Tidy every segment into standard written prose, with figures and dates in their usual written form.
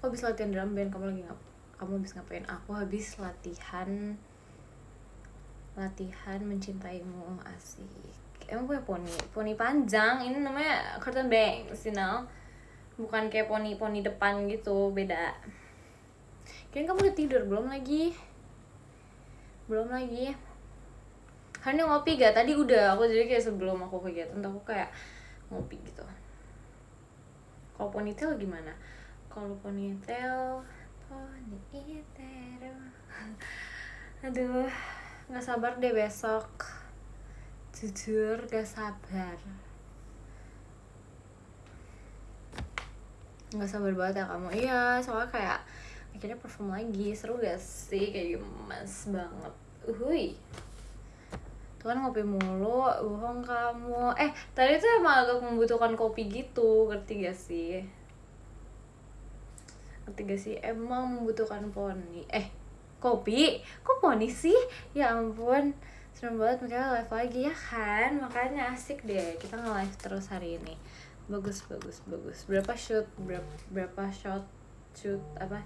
Aku habis latihan drum band. Kamu habis ngapain? Aku habis latihan mencintaimu. Asik. Emang punya poni panjang. Ini namanya curtain bangs, you know. Bukan kayak poni depan gitu, beda. Kirain kamu udah tidur, belum lagi. Hanya ngopi gak? Tadi udah, aku jadi kayak sebelum aku kegiatan aku kayak ngopi gitu. Kalau ponytail gimana? Kalau ponytail aduh, nggak sabar deh besok. Jujur gak sabar. Nggak sabar banget ya kamu. Iya, soalnya kayak akhirnya perform lagi. Seru gak sih? Kayak gemes banget. Uhuy. Tuh kan ngopi mulu, bohong kamu. Tadi tuh emang agak membutuhkan kopi gitu, ngerti gak sih? Emang membutuhkan poni. Kopi? Kok poni sih? Ya ampun, serem banget. Makanya live lagi ya kan? Makanya asik deh, kita nge-live terus hari ini. Bagus. Berapa shot apa?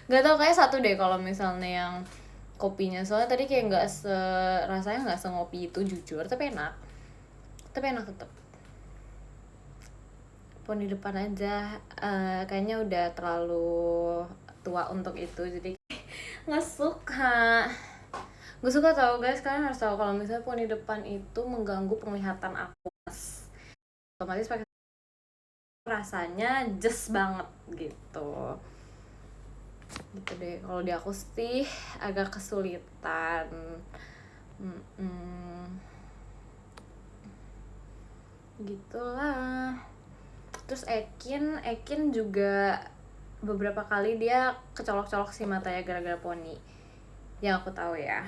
Gak tau, kayak satu deh kalau misalnya yang kopinya. Soalnya tadi kayak rasanya nggak sengopi itu jujur, tapi enak tetap. Poni depan aja, kayaknya udah terlalu tua untuk itu, jadi nggak suka. Gue suka tau guys, kalian harus tahu kalau misalnya poni depan itu mengganggu penglihatan aku. Otomatis pakai rasanya just banget gitu deh. Kalau di aku sih agak kesulitan. Gitulah. Terus Ekin juga beberapa kali dia kecolok-colok sih matanya gara-gara poni, yang aku tahu ya.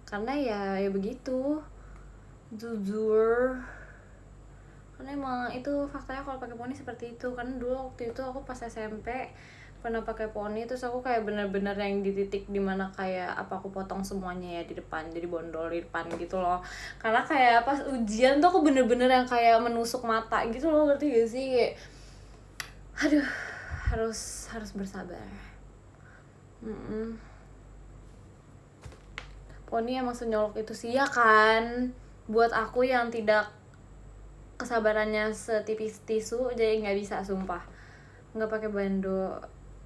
Karena ya begitu, jujur. Karena emang itu faktanya kalau pakai poni seperti itu. Karena dulu waktu itu aku pas SMP pernah pakai poni, terus aku kayak bener-bener yang di titik dimana kayak apa aku potong semuanya ya di depan, jadi bondol di depan gitu loh. Karena kayak pas ujian tuh aku bener-bener yang kayak menusuk mata gitu loh, ngerti gak sih? Aduh, harus bersabar. Poni emang senyolok itu sih ya kan. Buat aku yang tidak kesabarannya setipis tisu, jadi nggak bisa, sumpah nggak pakai bando.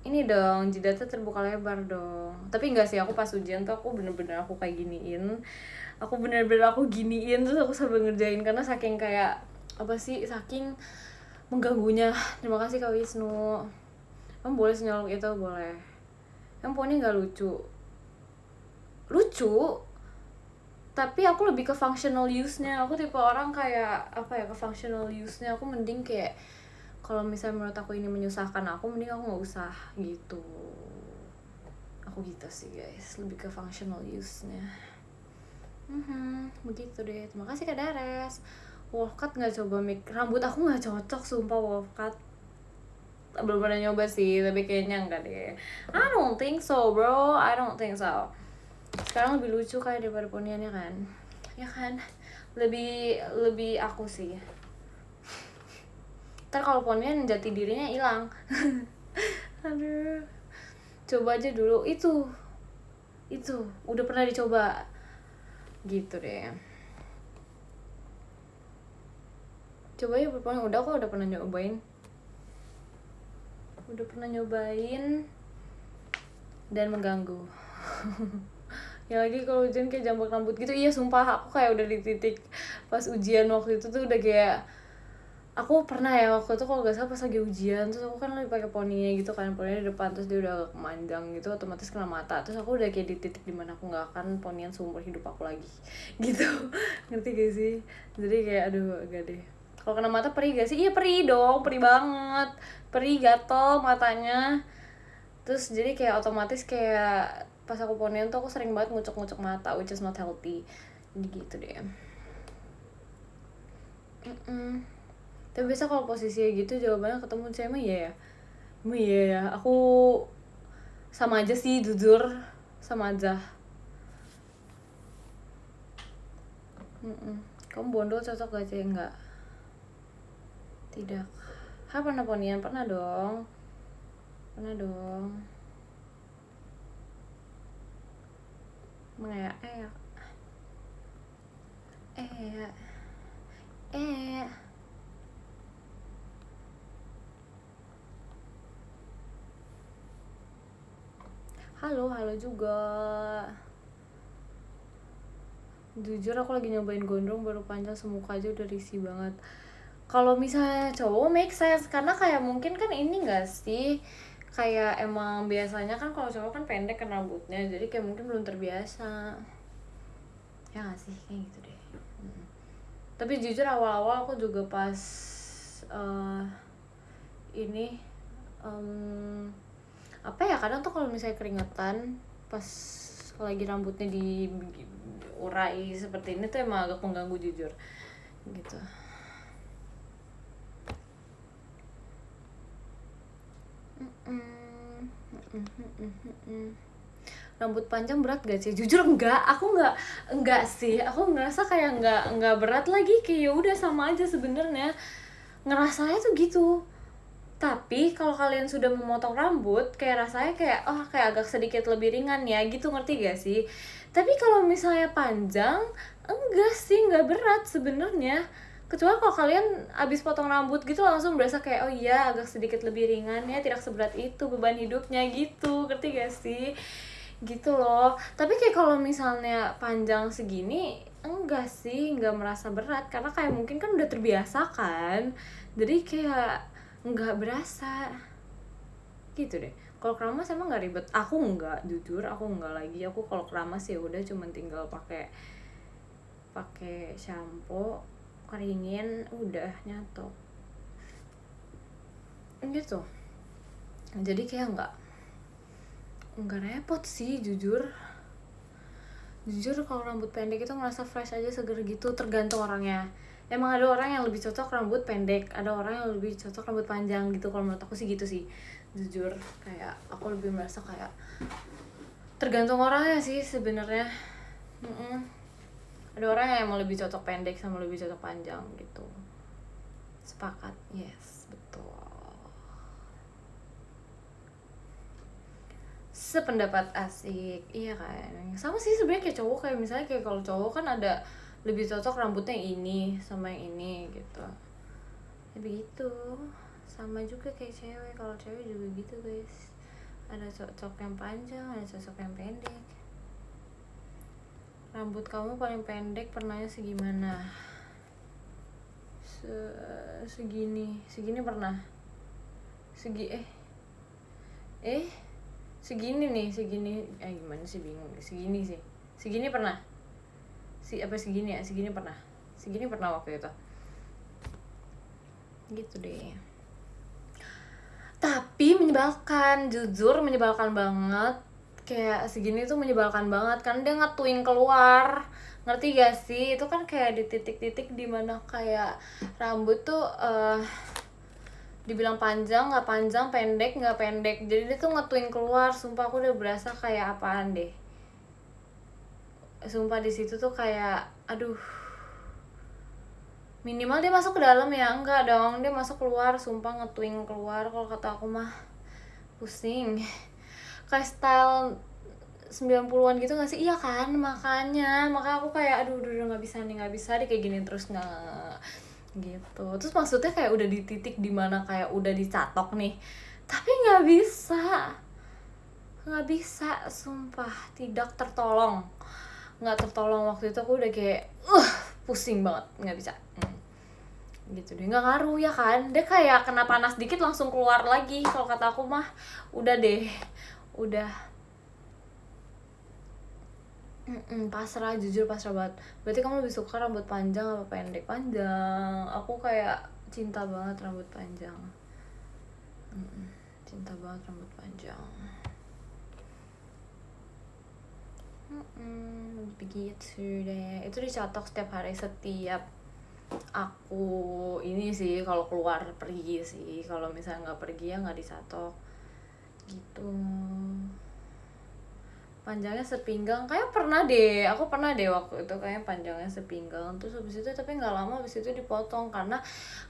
Ini dong, jidatnya terbuka lebar dong. Tapi enggak sih, aku pas ujian tuh aku bener-bener aku giniin, terus aku sambil ngerjain karena saking kayak saking mengganggunya. Terima kasih Kak Wisnu. Kamu boleh senyolok itu, boleh. Yang poni nggak lucu, tapi aku lebih ke functional use-nya. Aku tipe orang kayak ke functional use-nya aku mending kayak, kalau misalnya menurut aku ini menyusahkan aku, mending aku nggak usah gitu. Aku gitu sih guys, lebih ke functional use-nya. Begitu deh. Terima kasih Kak Dares. Wolfcut nggak coba rambut aku nggak cocok sumpah Wolfcut. Belum pernah nyoba sih, tapi kayaknya enggak deh. I don't think so bro, sekarang lebih lucu kayak daripada poniannya kan, ya kan? Lebih aku sih. Ntar kalau ponian jati dirinya hilang. Aduh, coba aja dulu itu udah pernah dicoba gitu deh. Coba ya berponi, udah pernah nyobain dan mengganggu. Ya lagi kalau ujian kayak jambak rambut gitu, iya sumpah aku kayak udah di titik pas ujian waktu itu tuh udah kayak, aku pernah ya waktu itu kalau gak salah pas lagi ujian, terus aku kan lagi pakai poninya gitu kan, poninya di depan, terus dia udah agak kemanjang gitu, otomatis kena mata, terus aku udah kayak di titik dimana aku nggak akan ponian seumur hidup aku lagi gitu. Ngerti gak sih? Jadi kayak aduh agak deh. Kalau kena mata perih gak sih? Iya perih dong, perih banget, perih gatel matanya. Terus jadi kayak otomatis kayak pas aku ponian tuh aku sering banget ngucek-ngucek mata, which is not healthy. Jadi gitu deh. Tapi biasa kalau posisinya gitu jawabannya ketemu cewek, emang iya ya, aku sama aja sih, jujur sama aja. Kamu bondol cocok gak sih? Enggak, tidak. Pernah ponian? Pernah dong. Pernah dong. Mengayak ayak. Halo juga. Jujur aku lagi nyobain gondrong baru panjang semuka aja udah risih banget. Kalau misalnya cowok make sense karena kayak mungkin kan ini enggak sih, kayak emang biasanya kan kalau cowok kan pendek kan rambutnya, jadi kayak mungkin belum terbiasa. Ya nggak sih, kayak gitu deh. Tapi jujur awal-awal aku juga pas ini apa ya, kadang tuh kalau misalnya keringetan pas lagi rambutnya diurai seperti ini tuh emang agak mengganggu jujur gitu. Rambut panjang berat gak sih? Jujur enggak, aku enggak sih. Aku ngerasa kayak enggak berat lagi, kayak ya udah sama aja sebenarnya. Ngerasanya tuh gitu. Tapi kalau kalian sudah memotong rambut, kayak rasanya kayak kayak agak sedikit lebih ringan ya, gitu, ngerti gak sih? Tapi kalau misalnya panjang, enggak sih, enggak berat sebenarnya. Kecuali kalau kalian abis potong rambut gitu langsung berasa kayak iya agak sedikit lebih ringan ya, tidak seberat itu beban hidupnya gitu, ngerti gak sih? Gitu loh. Tapi kayak kalau misalnya panjang segini, enggak sih, enggak merasa berat karena kayak mungkin kan udah terbiasa kan. Jadi kayak nggak berasa gitu deh. Kalau keramas emang nggak ribet. Aku nggak, jujur aku nggak lagi. Aku kalau keramas ya udah cuman tinggal pakai shampoo, keringin, udah nyatok gitu. Jadi kayak nggak repot sih jujur kalau rambut pendek itu ngerasa fresh aja, seger gitu, tergantung orangnya. Emang ada orang yang lebih cocok rambut pendek, ada orang yang lebih cocok rambut panjang gitu. Kalau menurut aku sih gitu sih, jujur kayak aku lebih merasa kayak tergantung orangnya sih sebenarnya. Ada orang yang emang lebih cocok pendek sama lebih cocok panjang gitu. Sepakat, yes, betul. Sependapat, asik. Iya kan, sama sih sebenarnya kayak cowok. Kayak misalnya kayak kalau cowok kan ada lebih cocok rambutnya ini sama yang ini gitu ya, begitu. Sama juga kayak cewek, kalau cewek juga gitu guys, ada cocok yang panjang, ada cocok yang pendek. Rambut kamu paling pendek pernahnya segimana? Segini pernah. Segini gimana sih, bingung. Segini pernah. Segini pernah waktu itu gitu deh. Tapi menyebalkan, jujur menyebalkan banget. Kayak segini tuh menyebalkan banget kan, dia nge-twing keluar, ngerti gak sih? Itu kan kayak di titik-titik dimana kayak rambut tuh dibilang panjang nggak panjang, pendek nggak pendek, jadi dia tuh nge-twing keluar. Sumpah aku udah berasa kayak apaan deh. Sumpah di situ tuh kayak aduh, minimal dia masuk ke dalam ya, enggak dong, dia masuk keluar. Sumpah nge-twing keluar. Kalau kata aku mah pusing. Kayak style 90-an gitu gak sih? Iya kan, makanya aku kayak aduh udah nggak bisa deh kayak gini terus, nggak gitu. Terus maksudnya kayak udah di titik dimana kayak udah dicatok nih, tapi nggak bisa, sumpah tidak tertolong waktu itu. Aku udah kayak pusing banget, nggak bisa gitu deh. Nggak ngaruh ya kan, dia kayak kena panas dikit langsung keluar lagi. Kalau kata aku mah udah deh, udah pasrah, jujur pasrah banget. Berarti kamu lebih suka rambut panjang apa pendek? Panjang. Aku kayak cinta banget rambut panjang. Cinta banget rambut panjang. Begitu deh. Itu dicatok setiap hari, setiap aku ini sih kalau keluar pergi sih. Kalau misalnya nggak pergi ya nggak dicatok gitu. panjangnya sepinggang, kayak aku pernah deh waktu itu kayak panjangnya sepinggang, terus habis itu tapi nggak lama habis itu dipotong, karena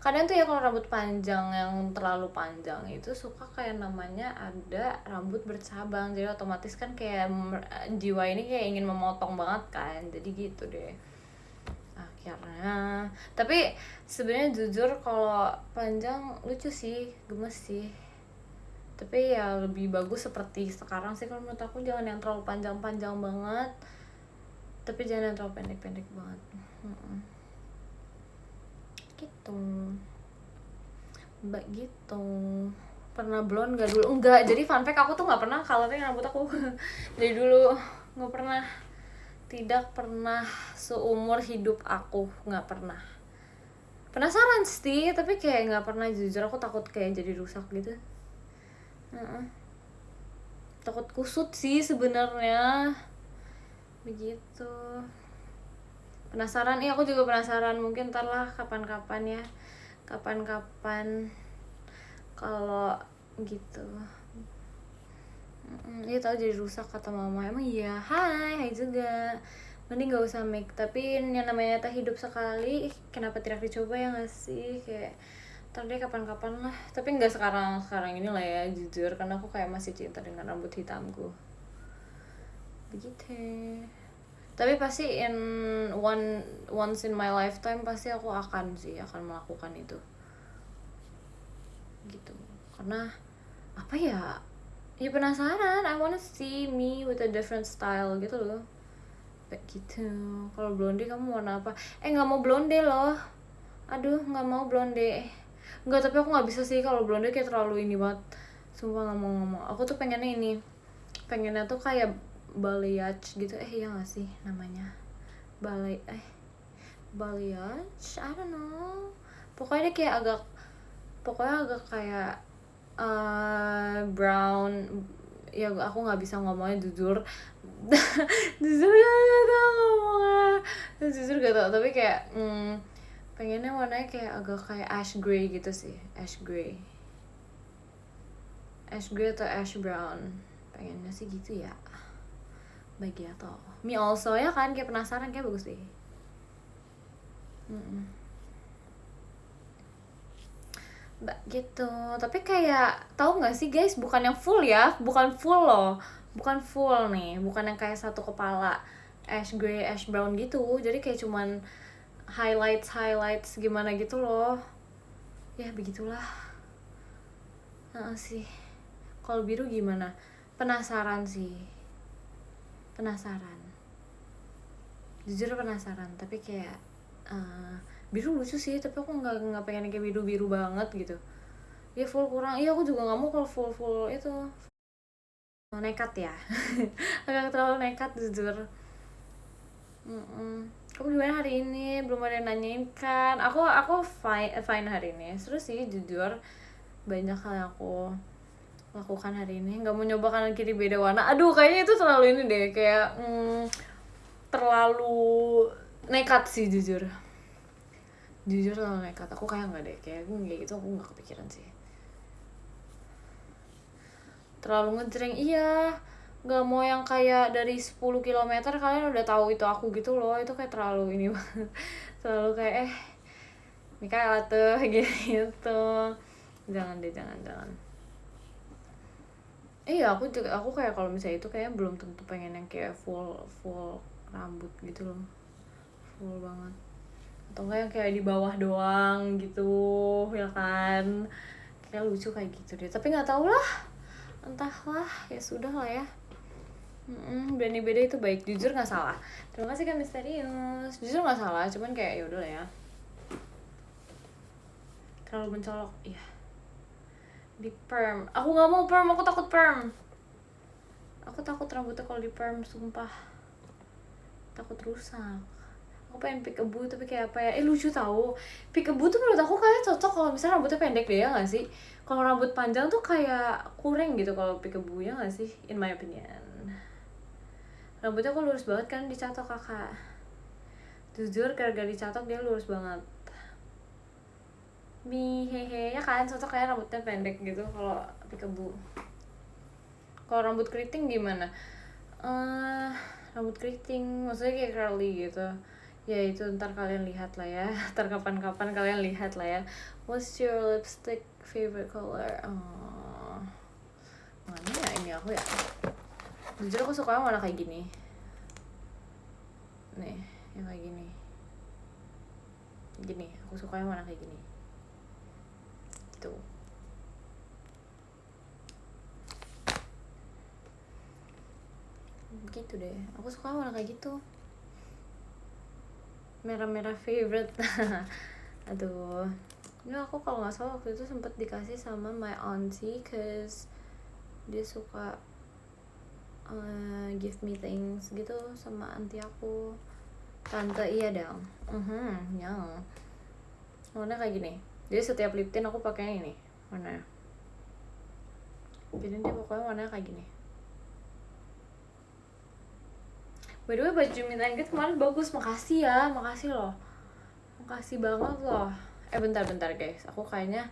kadang tuh ya kalau rambut panjang yang terlalu panjang itu suka kayak namanya ada rambut bercabang, jadi otomatis kan kayak jiwa ini kayak ingin memotong banget kan, jadi gitu deh akhirnya. Tapi sebenarnya jujur kalau panjang lucu sih, gemes sih, tapi ya lebih bagus seperti sekarang sih kalau menurut aku, jangan yang terlalu panjang-panjang banget tapi jangan yang terlalu pendek-pendek banget. Gitu mbak gitu. Pernah blonde gak dulu? Enggak, jadi fun fact, aku tuh nggak pernah coloring rambut aku dari dulu, nggak pernah, tidak pernah seumur hidup aku, nggak pernah. Penasaran sih tapi kayak nggak pernah, jujur aku takut kayak jadi rusak gitu. Takut kusut sih sebenarnya, begitu. Penasaran, aku juga penasaran, mungkin ntar lah kapan-kapan ya, kapan-kapan kalau gitu. Dia tahu jadi rusak kata mama. Emang iya? Hai juga. Mending gak usah make, tapi yang namanya tak hidup sekali, kenapa tidak dicoba ya nggak sih? Kayak ntar deh kapan-kapan lah, tapi nggak sekarang ini lah ya, jujur, karena aku kayak masih cinta dengan rambut hitamku, begitu. Tapi pasti once in my lifetime pasti aku akan melakukan itu, gitu. Karena apa ya penasaran, I wanna see me with a different style gitu loh, begitu. Kalau blonde kamu warna apa? Nggak mau blonde loh, aduh nggak mau blonde. Nggak, tapi aku nggak bisa sih kalau blonde, kayak terlalu ini banget, sumpah nggak mau. Aku tuh pengennya tuh kayak balayage gitu, iya nggak sih namanya balayage, I don't know, pokoknya dia kayak agak kayak brown ya, aku nggak bisa ngomongnya jujur jujur gak tau ngomongnya, jujur gak tau, tapi kayak pengennya warnanya kayak agak kayak ash gray gitu sih, ash gray atau ash brown, pengennya sih gitu ya, bagi atau me also ya kan, kayak penasaran, kayak bagus deh. Gitu. Tapi kayak tahu nggak sih guys, bukan yang full ya, bukan full loh, bukan full nih, bukan yang kayak satu kepala ash gray ash brown gitu, jadi kayak cuman highlights gimana gitu loh ya, begitulah. Sih kalau biru gimana, penasaran jujur penasaran, tapi kayak biru lucu sih, tapi aku nggak pengen kayak biru banget gitu ya, full kurang. Aku juga nggak mau kalau full itu nekat ya agak terlalu nekat jujur. Kamu gimana hari ini? Belum ada yang nanyain kan? Aku fine hari ini, seru sih jujur, banyak hal yang aku lakukan hari ini. Nggak mau nyoba kanan kiri beda warna, aduh kayaknya itu terlalu ini deh, kayak terlalu nekat sih jujur terlalu nekat. Aku kayak nggak deh, kayak gitu aku nggak kepikiran sih, terlalu ngejreng. Nggak mau yang kayak dari 10 kilometer kalian udah tahu itu aku gitu loh, itu kayak terlalu ini banget terlalu kayak ini kayak tuh gitu. Jangan deh, jangan. Aku kayak kalau misalnya itu kayak belum tentu pengen yang kayak full rambut gitu loh, full banget, atau enggak yang kayak di bawah doang gitu ya kan, kayak lucu kayak gitu deh. Tapi nggak tahu lah, entahlah, ya sudah lah ya. Berani beda itu baik, jujur nggak salah. Terima kasih Kak Misterius, jujur nggak salah, cuman kayak yaudah lah ya, terlalu mencolok. Iya, di perm, aku nggak mau perm, aku takut perm, aku takut rambutnya kalau di perm, sumpah takut rusak. Aku pengen peekaboo tapi kayak apa ya, lucu tahu. Peekaboo tuh menurut aku kayak cocok kalau misalnya rambutnya pendek deh, ya nggak sih? Kalau rambut panjang tuh kayak kurang gitu kalau peekaboo, ya nggak sih, in my opinion. Rambutnya kok lurus banget kan dicatok kakak, jujur gara-gara dicatok dia lurus banget. Hehe ya kan, cocok kayak rambutnya pendek gitu kalau peekaboo. Kalau rambut keriting gimana? Rambut keriting, maksudnya kayak curly gitu. Ya itu ntar kalian lihat lah ya. Ntar kapan-kapan kalian lihat lah ya. What's your lipstick favorite color? Mana ya ini aku ya? Jujur aku suka warna kayak gini. Nih, yang kayak gini. Gini, aku suka yang warna kayak gini. Gitu. Gitu deh. Aku suka warna kayak gitu. Merah-merah favorite. Aduh. Ini aku kalau nggak salah waktu itu sempat dikasih sama my auntie, cause dia suka give me things gitu sama auntie aku. Tante iya dong. Yang warna kayak gini. Jadi setiap lip tint aku pakai ini warnanya. Jadi dia pokoknya warnanya kayak gini. By the way, baju meet and greet kemarin bagus, makasih ya, makasih loh, makasih banget loh. Bentar guys, aku kayaknya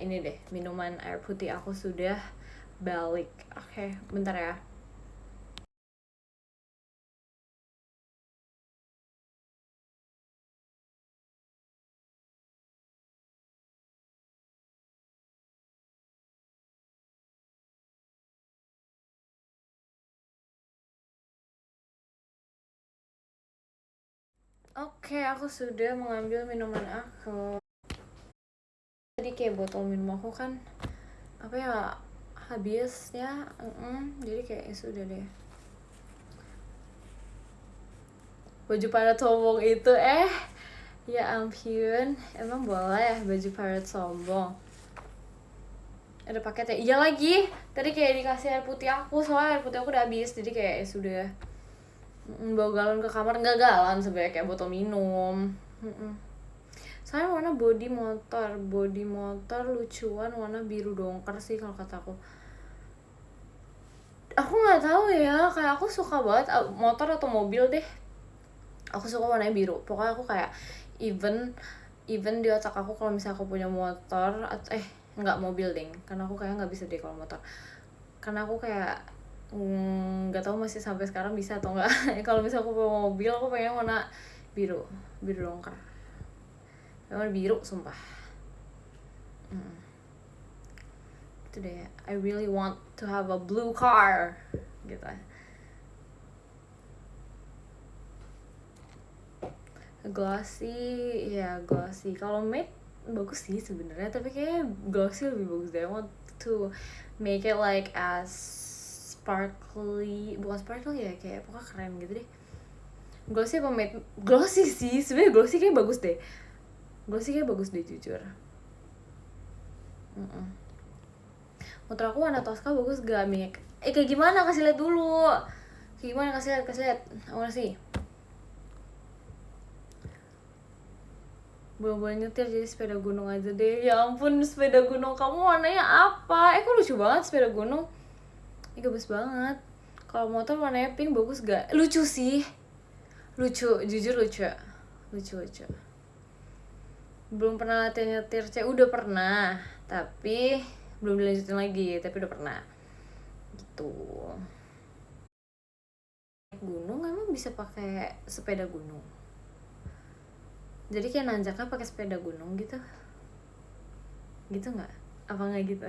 ini deh, minuman air putih aku sudah balik. Oke, bentar ya. Oke, aku sudah mengambil minuman aku. Tadi kayak botol minum aku kan apa ya, habis ya. Jadi kayak sudah deh. Baju para sombong itu ya ampun, emang boleh baju pirate sombong? Ada paketnya? Iya lagi, tadi kayak dikasih air putih aku, soalnya air putih aku udah habis, jadi kayak sudah bawa galon ke kamar. Nggak galon sebenarnya, kayak botol minum. Saya warna body motor lucuan warna biru dongker sih kalau kata aku. Aku nggak tahu ya, kayak aku suka banget motor atau mobil deh. Aku suka warnanya biru. Pokoknya aku kayak even di otak aku kalau misalnya aku punya motor atau nggak mobil ding, karena aku kayak nggak bisa deh kalau motor, karena aku kayak nggak tahu masih sampai sekarang bisa atau enggak. Kalau misalnya aku punya mobil, aku pengen warna biru dongker, warna biru sumpah. Itu deh, I really want to have a blue car gitu. Glossy kalau matte bagus sih sebenarnya, tapi kayak glossy lebih bagus deh. I want to make it like as sparkly, bukan sparkly ya, kayak pokoknya keren gitu deh. Glossy apa matte? Glossy sih sebenarnya, glossy kayak bagus deh jujur. Motor aku warna Tosca bagus gak, Mik? Kayak gimana, kasih lihat dulu. Kayak gimana, kasih lihat. Aku sih belum nyetir, jadi sepeda gunung aja deh. Ya ampun, sepeda gunung kamu warnanya apa? Kok lucu banget sepeda gunung. Bagus banget. Kalau motor warnanya pink bagus gak? Lucu sih. Lucu, jujur lucu. Lucu. Belum pernah latihan nyetir, udah pernah. Tapi belum dilanjutin lagi, tapi udah pernah. Gitu. Gunung emang bisa pakai sepeda gunung? Jadi kayak nanjaknya pakai sepeda gunung gitu nggak? Apa nggak gitu?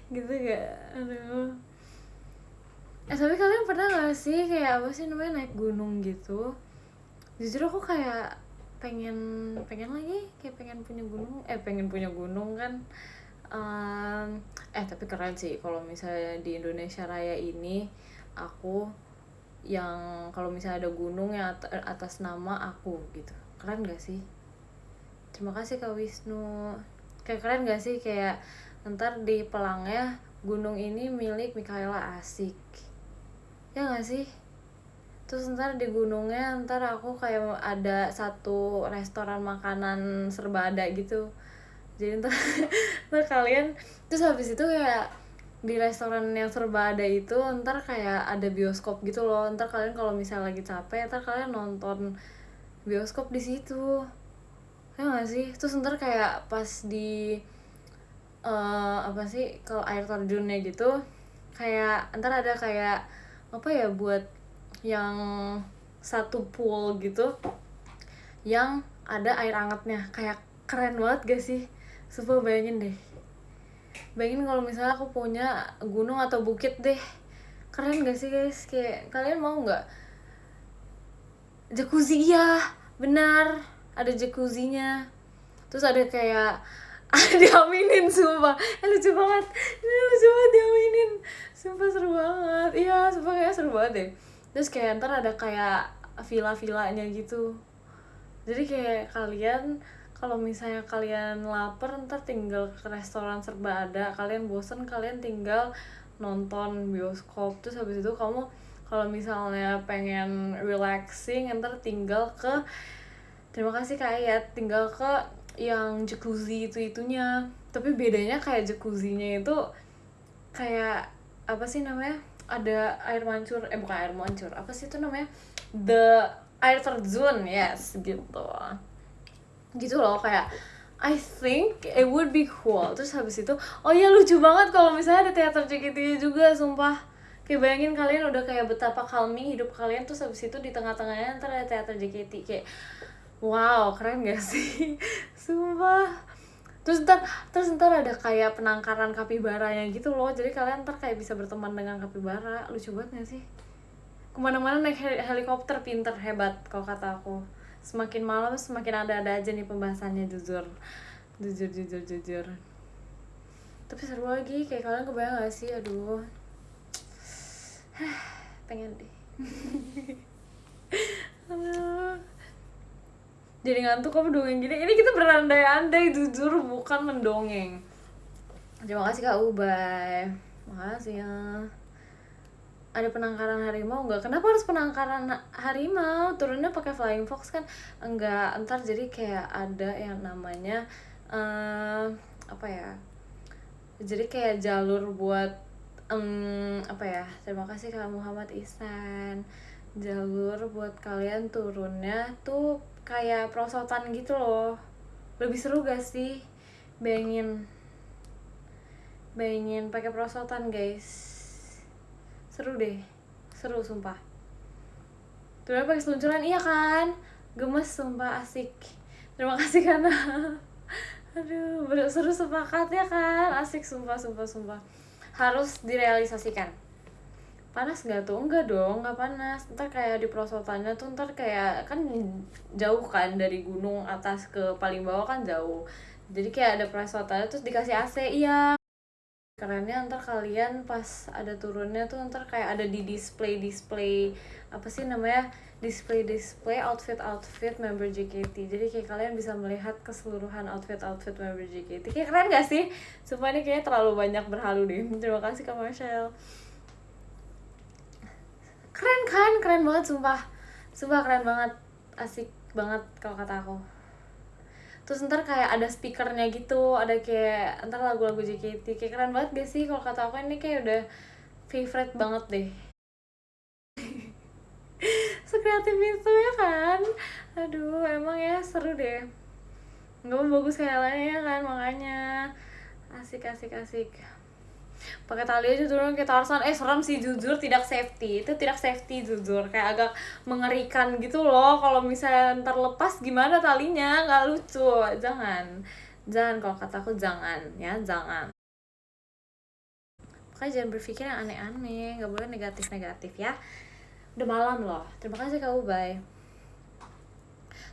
Gitu nggak? Aduh. Tapi kalian pernah nggak sih kayak apa sih namanya, naik gunung gitu? Jujur aku kayak pengen lagi, kayak pengen punya gunung kan. Tapi keren sih kalau misalnya di Indonesia Raya ini aku yang kalau misalnya ada gunung yang atas nama aku gitu, keren gak sih? Terima kasih Kak Wisnu. Kayak keren gak sih, kayak ntar di pelangnya gunung ini milik Mikaela, asik ya gak sih? Terus ntar di gunungnya ntar aku kayak ada satu restoran makanan serba ada gitu, jadi ntar kalian, terus habis itu kayak di restoran yang serba ada itu ntar kayak ada bioskop gitu loh. Ntar kalian kalau misalnya lagi capek, ntar kalian nonton bioskop di situ, ya nggak sih? Terus ntar kayak pas di apa sih, kalau air terjunnya gitu, kayak ntar ada kayak apa ya, buat yang satu pool gitu yang ada air hangatnya, kayak keren banget gak sih? Sumpah bayangin deh, bayangin kalau misalnya aku punya gunung atau bukit deh, keren gak sih guys? Kayak kalian mau nggak jacuzzi? Iya benar, ada jacuzzinya, terus ada kayak diaminin, sumpah lucu banget, ini lucu banget diaminin, sumpah seru banget, iya sumpah kayak seru banget deh. Terus kayak ntar ada kayak villa-villanya gitu, jadi kayak kalian kalau misalnya kalian lapar ntar tinggal ke restoran serba ada, kalian bosen kalian tinggal nonton bioskop, terus habis itu kamu kalau misalnya pengen relaxing ntar tinggal ke, terima kasih Kak Ayat, tinggal ke yang jacuzzi itunya. Tapi bedanya kayak jacuzzinya itu kayak apa sih namanya, ada air mancur, bukan air mancur, apa sih itu namanya, the air terjun, yes gitu loh. Kayak I think it would be cool. Terus habis itu oh iya lucu banget kalau misalnya ada teater JKT juga, sumpah. Kayak bayangin kalian udah kayak betapa calming hidup kalian, terus habis itu di tengah-tengahnya ntar ada teater JKT, kayak wow keren gak sih? Sumpah. Terus ntar ada kayak penangkaran kapibaranya gitu loh, jadi kalian ntar kayak bisa berteman dengan kapibara, lucu banget gak sih? Kemana-mana naik helikopter, pinter, hebat kalau kata aku. Semakin malam semakin ada aja nih pembahasannya, jujur. Tapi seru lagi, kayak kalian kebayang gak sih? Aduh, pengen deh. Aduh, jadi ngantuk kamu dongeng gini. Ini kita berandai-andai, jujur bukan mendongeng. Terima kasih Kak Ubay, makasih ya. Ada penangkaran harimau nggak? Kenapa harus penangkaran harimau? Turunnya pakai flying fox kan? Enggak, ntar jadi kayak ada yang namanya apa ya? Jadi kayak jalur buat apa ya? Terima kasih Kak Muhammad Ihsan. Jalur buat kalian turunnya tuh kayak perosotan gitu loh. Lebih seru gak sih? Bayangin pakai perosotan guys. Seru deh, seru sumpah. Terus pakai seluncuran, iya kan? Gemes sumpah, asik. Terima kasih karena aduh, seru, sepakat ya kan? Asik sumpah. Harus direalisasikan. Panas gak tuh? Enggak dong, gak panas. Ntar kayak di perosotannya tuh ntar kayak kan jauh kan, dari gunung atas ke paling bawah kan jauh. Jadi kayak ada perosotannya terus dikasih AC, iya. Kerennya ntar kalian pas ada turunnya tuh ntar kayak ada di display apa sih namanya, display outfit member JKT. Jadi kayak kalian bisa melihat keseluruhan outfit member JKT. Kayak keren gak sih? Sumpah ini kayaknya terlalu banyak berhalu deh. Terima kasih Kak Marshall. Keren kan? Keren banget sumpah keren banget, asik banget kalau kata aku. Terus ntar kayak ada speakernya gitu, ada kayak ntar lagu-lagu JKT, kayak keren banget gak sih? Kalau kata aku ini kayak udah favorite banget deh. Sekreatif itu ya kan? Aduh, emang ya seru deh. Nggak mau bagus kayak lainnya kan, makanya asik. Pakai tali aja turun kayak Tarzan. Serem sih jujur, tidak safety. Itu tidak safety jujur, kayak agak mengerikan gitu loh. Kalau misalnya ntar lepas gimana talinya, nggak lucu. Jangan kalau kataku jangan ya, jangan. Makanya jangan berpikir yang aneh-aneh, nggak boleh negatif ya. Udah malam loh. Terima kasih Kak Ubay.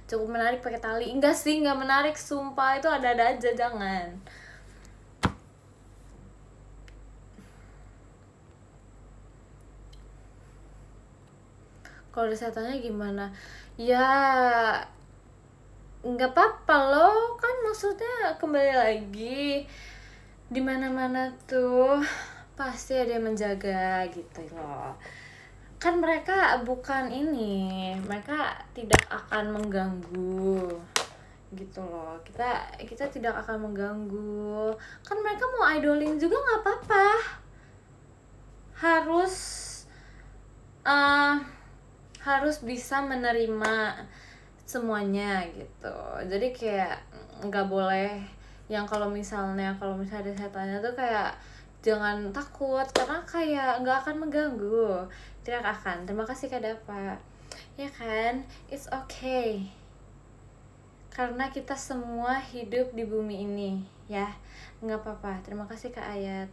Cukup menarik pakai tali. Enggak sih, nggak menarik sumpah, itu ada-ada aja, jangan. Kalau desatannya gimana? Ya nggak apa-apa loh, kan maksudnya kembali lagi di mana-mana tuh pasti ada yang menjaga gitu loh. Kan mereka bukan ini, mereka tidak akan mengganggu gitu loh. Kita tidak akan mengganggu. Kan mereka mau idolin juga nggak apa-apa. Harus bisa menerima semuanya gitu. Jadi kayak nggak boleh yang kalau misalnya ada setannya tuh kayak jangan takut karena kayak nggak akan mengganggu, tidak akan. Terima kasih Kak Dapa, ya kan, it's okay karena kita semua hidup di bumi ini ya, nggak apa-apa. Terima kasih Kak Ayat.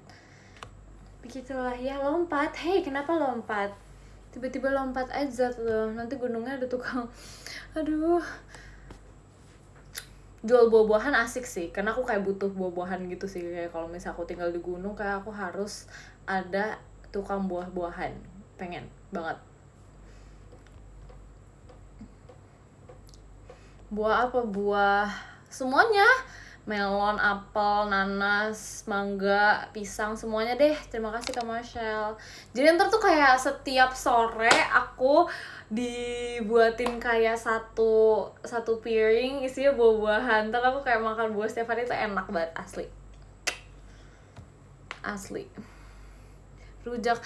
Begitulah ya, lompat. Hei, kenapa lompat? Tiba-tiba lompat aja tuh, nanti gunungnya ada tukang aduh. Jual buah-buahan asik sih, karena aku kayak butuh buah-buahan gitu sih. Kayak kalau misalnya aku tinggal di gunung, kayak aku harus ada tukang buah-buahan. Pengen banget. Buah apa? Buah semuanya. Melon, apel, nanas, mangga, pisang, semuanya deh. Terima kasih Kak Marshall. Jadi ntar tuh kayak setiap sore aku dibuatin kayak satu piring isinya buah-buahan. Ntar aku kayak makan buah setiap hari, itu enak banget, asli. Rujak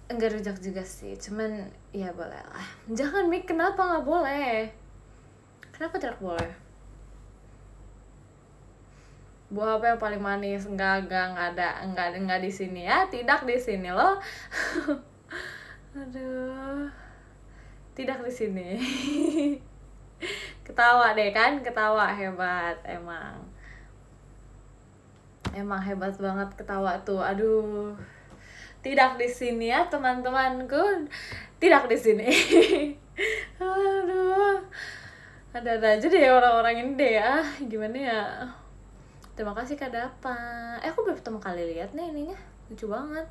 enggak, rujak juga sih, cuman ya boleh lah. Jangan Mik, kenapa nggak boleh? Kenapa tidak boleh? Buah apa yang paling manis? Enggak ada, enggak di sini ya, tidak di sini loh. Aduh, tidak di sini. Ketawa deh kan, ketawa hebat emang hebat banget ketawa tuh. Aduh, tidak di sini ya teman-temanku, tidak di sini. Aduh, ada aja deh orang-orang ini deh ya, gimana ya. Terima kasih Kak Dapa. Aku baru pertama kali lihat nih ininya, lucu banget.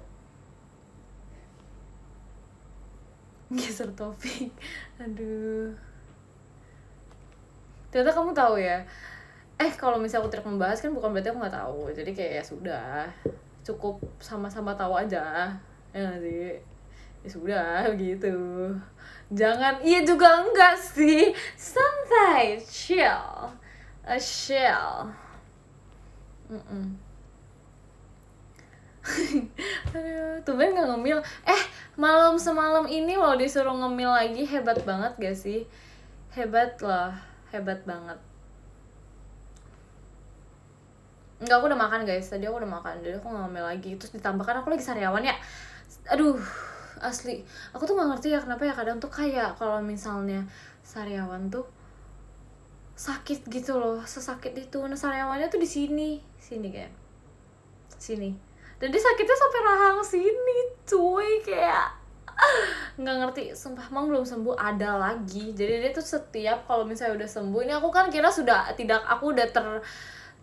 Geser topik. Aduh. Ternyata kamu tahu ya. Kalau misalnya aku tidak membahas kan bukan berarti aku nggak tahu. Jadi kayak ya sudah, cukup sama-sama tahu aja. Ya nggak sih? Ya sudah gitu. Jangan, iya juga enggak sih. Santai, chill. Aduh, tumben gak ngemil. Malam semalam ini loh disuruh ngemil lagi. Hebat banget gak sih? Hebat lah, hebat banget. Enggak, aku udah makan guys. Tadi aku udah makan, jadi aku gak ngemil lagi. Terus ditambahkan aku lagi sariawan ya. Aduh, asli. Aku tuh gak ngerti ya kenapa ya kadang tuh kayak kalau misalnya sariawan tuh sakit gitu loh, sesakit itu. Nah sariawannya tuh di sini kayak sini. Dan dia sakitnya sampai rahang sini, cuy, kayak nggak ngerti, sumpah. Emang belum sembuh, ada lagi. Jadi dia tuh setiap kalau misalnya udah sembuh, ini aku kan kira sudah tidak, aku udah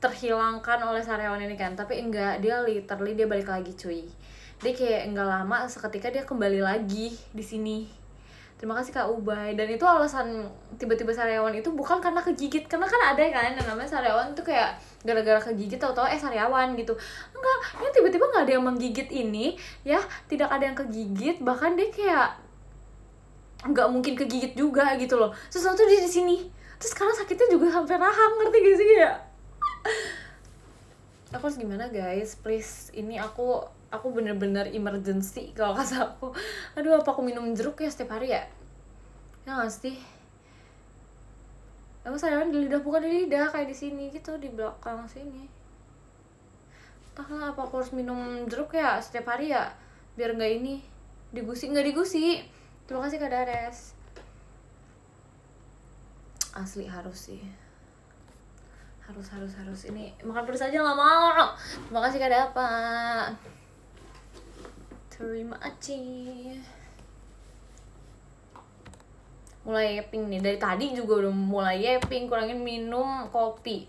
terhilangkan oleh sariawan ini kan, tapi enggak, dia literally dia balik lagi cuy. Dia kayak enggak lama seketika dia kembali lagi di sini. Terima kasih Kak Ubay. Dan itu alasan tiba-tiba sariawan itu bukan karena kegigit, karena kan ada kan yang namanya sariawan tuh kayak gara-gara kegigit atau sariawan gitu. Enggak, ini tiba-tiba nggak ada yang menggigit ini ya, tidak ada yang kegigit, bahkan dia kayak nggak mungkin kegigit juga gitu loh. Sesuatu dia di sini. Terus sekarang sakitnya juga sampai rahang, ngerti gak sih ya? Aku harus gimana guys, please. Ini aku bener-bener emergency kalau kata aku. Aduh, apa aku minum jeruk ya setiap hari ya? Ya nggak sih? Emang sariawan di lidah, bukan di lidah, kayak di sini gitu, di belakang sini. Entahlah, apa aku harus minum jeruk ya setiap hari ya, biar nggak ini digusi. Nggak digusi. Terima kasih Kak Dares. Asli harus sih, harus ini makan pedes aja nggak mau. Terima kasih Kak Dapa. Terima kasih. Mulai yaping nih, dari tadi juga udah mulai yaping, kurangin minum kopi.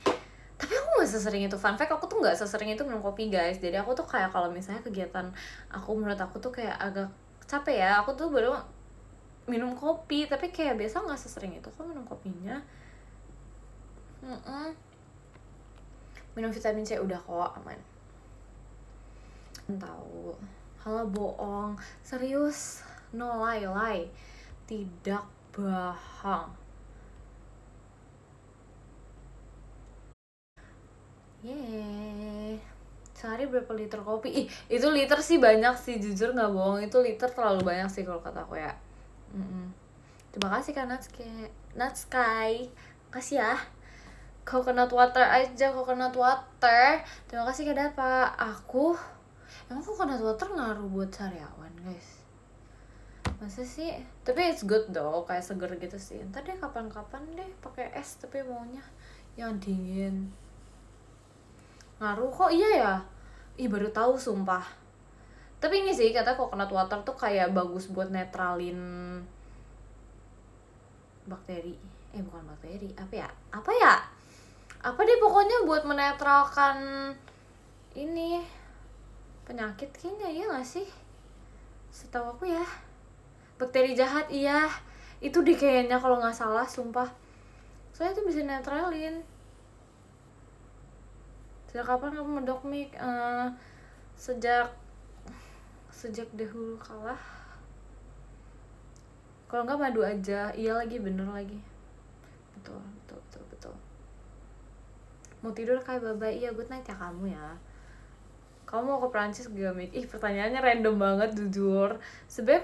Tapi aku nggak sesering itu, fun fact, aku tuh nggak sesering itu minum kopi guys. Jadi aku tuh kayak kalau misalnya kegiatan aku, menurut aku tuh kayak agak capek ya, aku tuh baru minum kopi. Tapi kayak biasa nggak sesering itu kok minum kopinya. Minum vitamin C udah kok, aman. Tahu, halo bohong, serius, no lie, tidak bohong. Yeay, sehari berapa liter kopi? Itu liter sih banyak sih, jujur nggak bohong, itu liter terlalu banyak sih kalau kata aku ya. Terima kasih Kak Natsukai, makasih ya. Coconut water aja, coconut water. Terima kasih Kak Dapa. Emang coconut water ngaruh buat sariawan guys? Masa sih? Tapi it's good though, kayak seger gitu sih. Ntar deh kapan-kapan deh pakai es, tapi maunya yang dingin. Ngaruh kok, iya ya? Ih baru tahu sumpah. Tapi ini sih kata coconut water tuh kayak bagus buat netralin bakteri. Bukan bakteri, apa ya? Apa deh pokoknya buat menetralkan ini penyakit kayaknya, iya gak sih? Setahu aku ya. Bakteri jahat, iya. Itu deh kayaknya kalau nggak salah, sumpah. Soalnya itu bisa netralin. Sejak kapan kamu mendok Mik? Sejak dahulu kalah. Kalau nggak madu aja. Iya lagi, bener lagi. Betul. Mau tidur kayak bye-bye. Iya, good night ya kamu ya. Kamu mau ke Prancis gak Mik? Ih pertanyaannya random banget jujur. Sebenarnya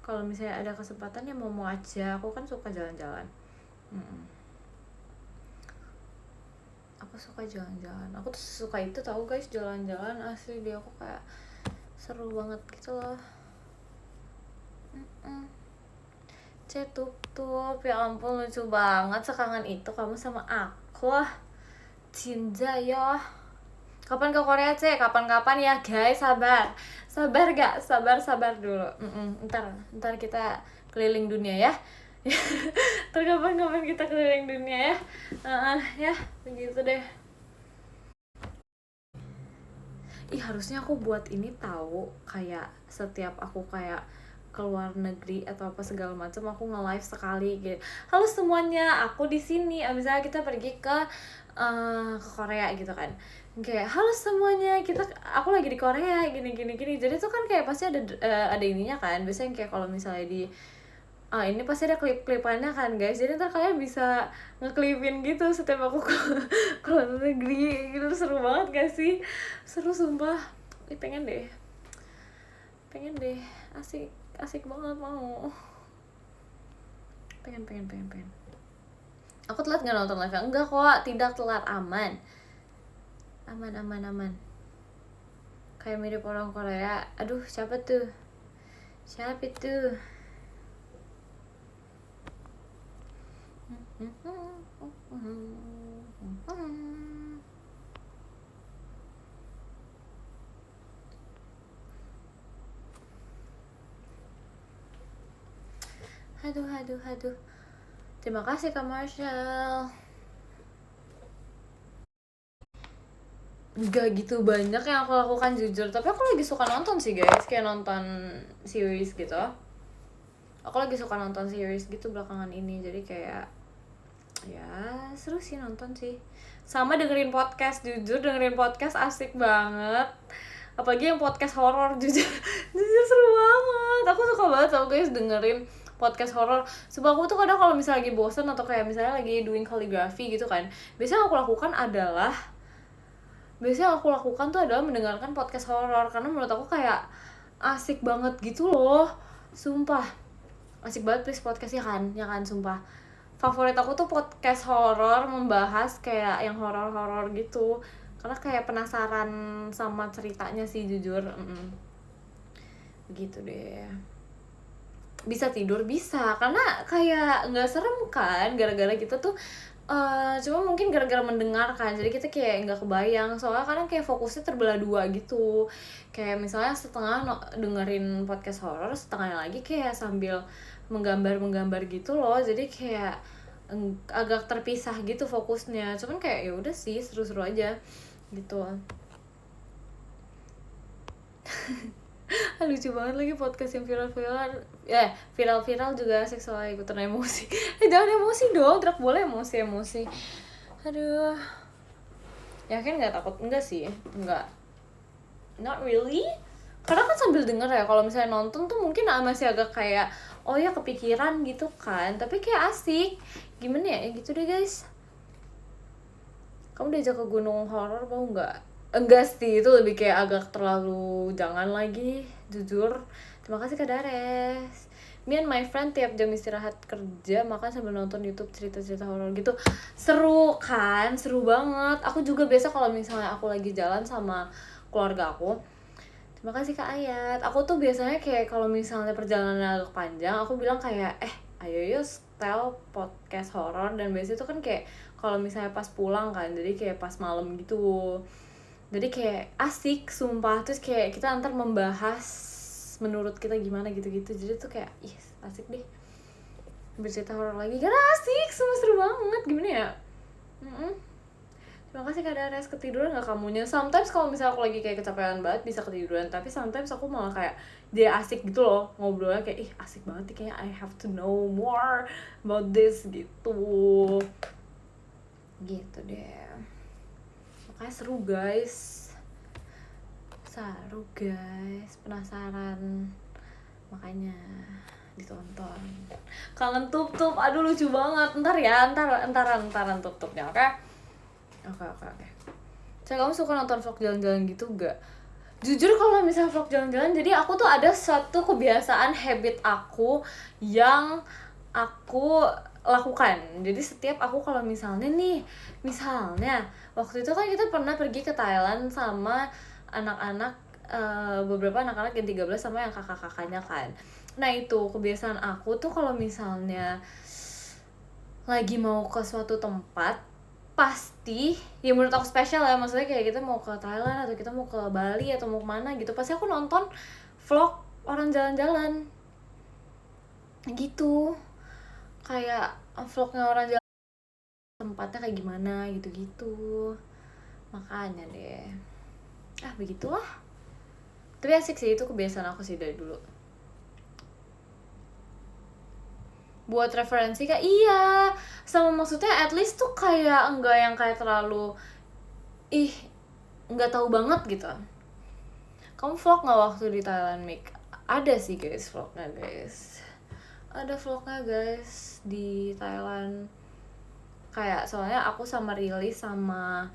kalau misalnya ada kesempatan ya mau aja. Aku kan suka jalan-jalan. Aku suka jalan-jalan. Aku tuh suka itu tahu guys, jalan-jalan asli dia aku kayak seru banget gitu loh. Cetup, ya ampun lucu banget, sekangen itu kamu sama aku. Cinta ya. Kapan ke Korea kapan-kapan ya guys, sabar gak, sabar dulu. Ntar kita keliling dunia ya. Ntar kapan kita keliling dunia ya. Ya begitu deh. Harusnya aku buat ini tahu, kayak setiap aku kayak keluar negeri atau apa segala macam aku nge-live sekali gitu. Halo semuanya, aku di sini. Misalnya kita pergi ke Korea gitu kan. Kayak halo semuanya, aku lagi di Korea gini. Jadi tuh kan kayak pasti ada ininya kan. Biasanya kayak kalau misalnya di ini pasti ada klip-klipannya kan guys. Jadi ntar kalian bisa ngeklipin gitu setiap aku ke luar negeri gitu. Seru banget gak sih? Seru sumpah. Pengen deh. Asik banget mau. Pengen. Aku telat nggak nonton live? Enggak kok, tidak telat, aman. Kayak mirip orang Korea. Aduh, siapa itu? Aduh. Terima kasih Kak Marshall. Gak gitu banyak yang aku lakukan jujur, tapi aku lagi suka nonton sih guys, kayak nonton series gitu. Aku lagi suka nonton series gitu belakangan ini, jadi kayak ya seru sih nonton sih. Sama dengerin podcast, jujur dengerin podcast asik banget. Apalagi yang podcast horor, jujur seru banget. Aku suka banget tau guys dengerin podcast horor. Sebab aku tuh kadang kalau misalnya lagi bosen atau kayak misalnya lagi doing calligraphy gitu kan, biasanya aku lakukan tuh adalah mendengarkan podcast horor, karena menurut aku kayak asik banget gitu loh. Sumpah asik banget please podcastnya kan sumpah. Favorit aku tuh podcast horor membahas kayak yang horor gitu, karena kayak penasaran sama ceritanya sih jujur. Begitu deh. Bisa tidur bisa, karena kayak nggak serem kan gara-gara kita tuh cuma mungkin gara-gara mendengarkan, jadi kita kayak nggak kebayang, soalnya kadang kayak fokusnya terbelah dua gitu. Kayak misalnya setengah dengerin podcast horor, setengahnya lagi kayak sambil menggambar gitu loh, jadi kayak agak terpisah gitu fokusnya. Cuman kayak ya udah sih, seru-seru aja gitu. Lucu banget lagi podcast yang viral juga seksual ikutan emosi. Jangan emosi dong, tidak boleh emosi. Aduh, yakin nggak takut? Enggak sih, enggak, not really. Karena kan sambil denger ya, kalau misalnya nonton tuh mungkin masih agak kayak oh ya kepikiran gitu kan, tapi kayak asik. Gimana ya gitu deh guys. Kamu diajak ke gunung horor mau nggak? Enggak sih, itu lebih kayak agak terlalu jangan lagi jujur. Terima kasih Kak Dares. me and my friend tiap jam istirahat kerja makan sambil nonton YouTube cerita-cerita horor gitu. Seru kan, seru banget. Aku juga biasa kalau misalnya aku lagi jalan sama keluarga aku. Terima kasih Kak Ayat. Aku tuh biasanya kayak kalau misalnya perjalanan agak panjang, aku bilang kayak ayo yuk setel podcast horor. Dan biasanya tuh kan kayak kalau misalnya pas pulang kan, jadi kayak pas malam gitu. Jadi kayak asik sumpah, terus kayak kita antar membahas menurut kita gimana gitu-gitu. Jadi tuh kayak asik deh bercerita horor lagi, karena asik, semua seru banget. Gimana ya? Terima kasih Kak Dares. Ketiduran gak kamunya? Sometimes kalau misalnya aku lagi kayak kecapean banget bisa ketiduran, tapi sometimes aku malah kayak dia asik gitu loh ngobrolnya, kayak asik banget nih, kayaknya I have to know more about this gitu deh. Makanya seru guys, penasaran, makanya ditonton. Kangen tup-tup, aduh lucu banget. Entaran tup-tupnya, oke. Saya kamu suka nonton vlog jalan-jalan gitu gak? Jujur kalau misalnya vlog jalan-jalan, jadi aku tuh ada suatu kebiasaan habit aku yang aku lakukan. Jadi setiap aku kalau misalnya waktu itu kan kita pernah pergi ke Thailand sama anak-anak, beberapa anak-anak yang 13 sama yang kakak-kakaknya kan. Nah itu kebiasaan aku tuh kalau misalnya lagi mau ke suatu tempat, pasti ya menurut aku spesial ya, maksudnya kayak kita mau ke Thailand atau kita mau ke Bali atau mau kemana gitu, pasti aku nonton vlog orang jalan-jalan gitu, kayak vlognya orang jalan tempatnya kayak gimana gitu-gitu. Makanya deh begitulah. Tapi asik sih, itu kebiasaan aku sih dari dulu. Buat referensi Kak, iya. Sama maksudnya at least tuh kayak enggak yang kayak terlalu enggak tahu banget gitu. Kamu vlog gak waktu di Thailand, Mik? Ada sih guys vlognya guys. Ada vlognya guys di Thailand. Kayak soalnya aku sama Rili sama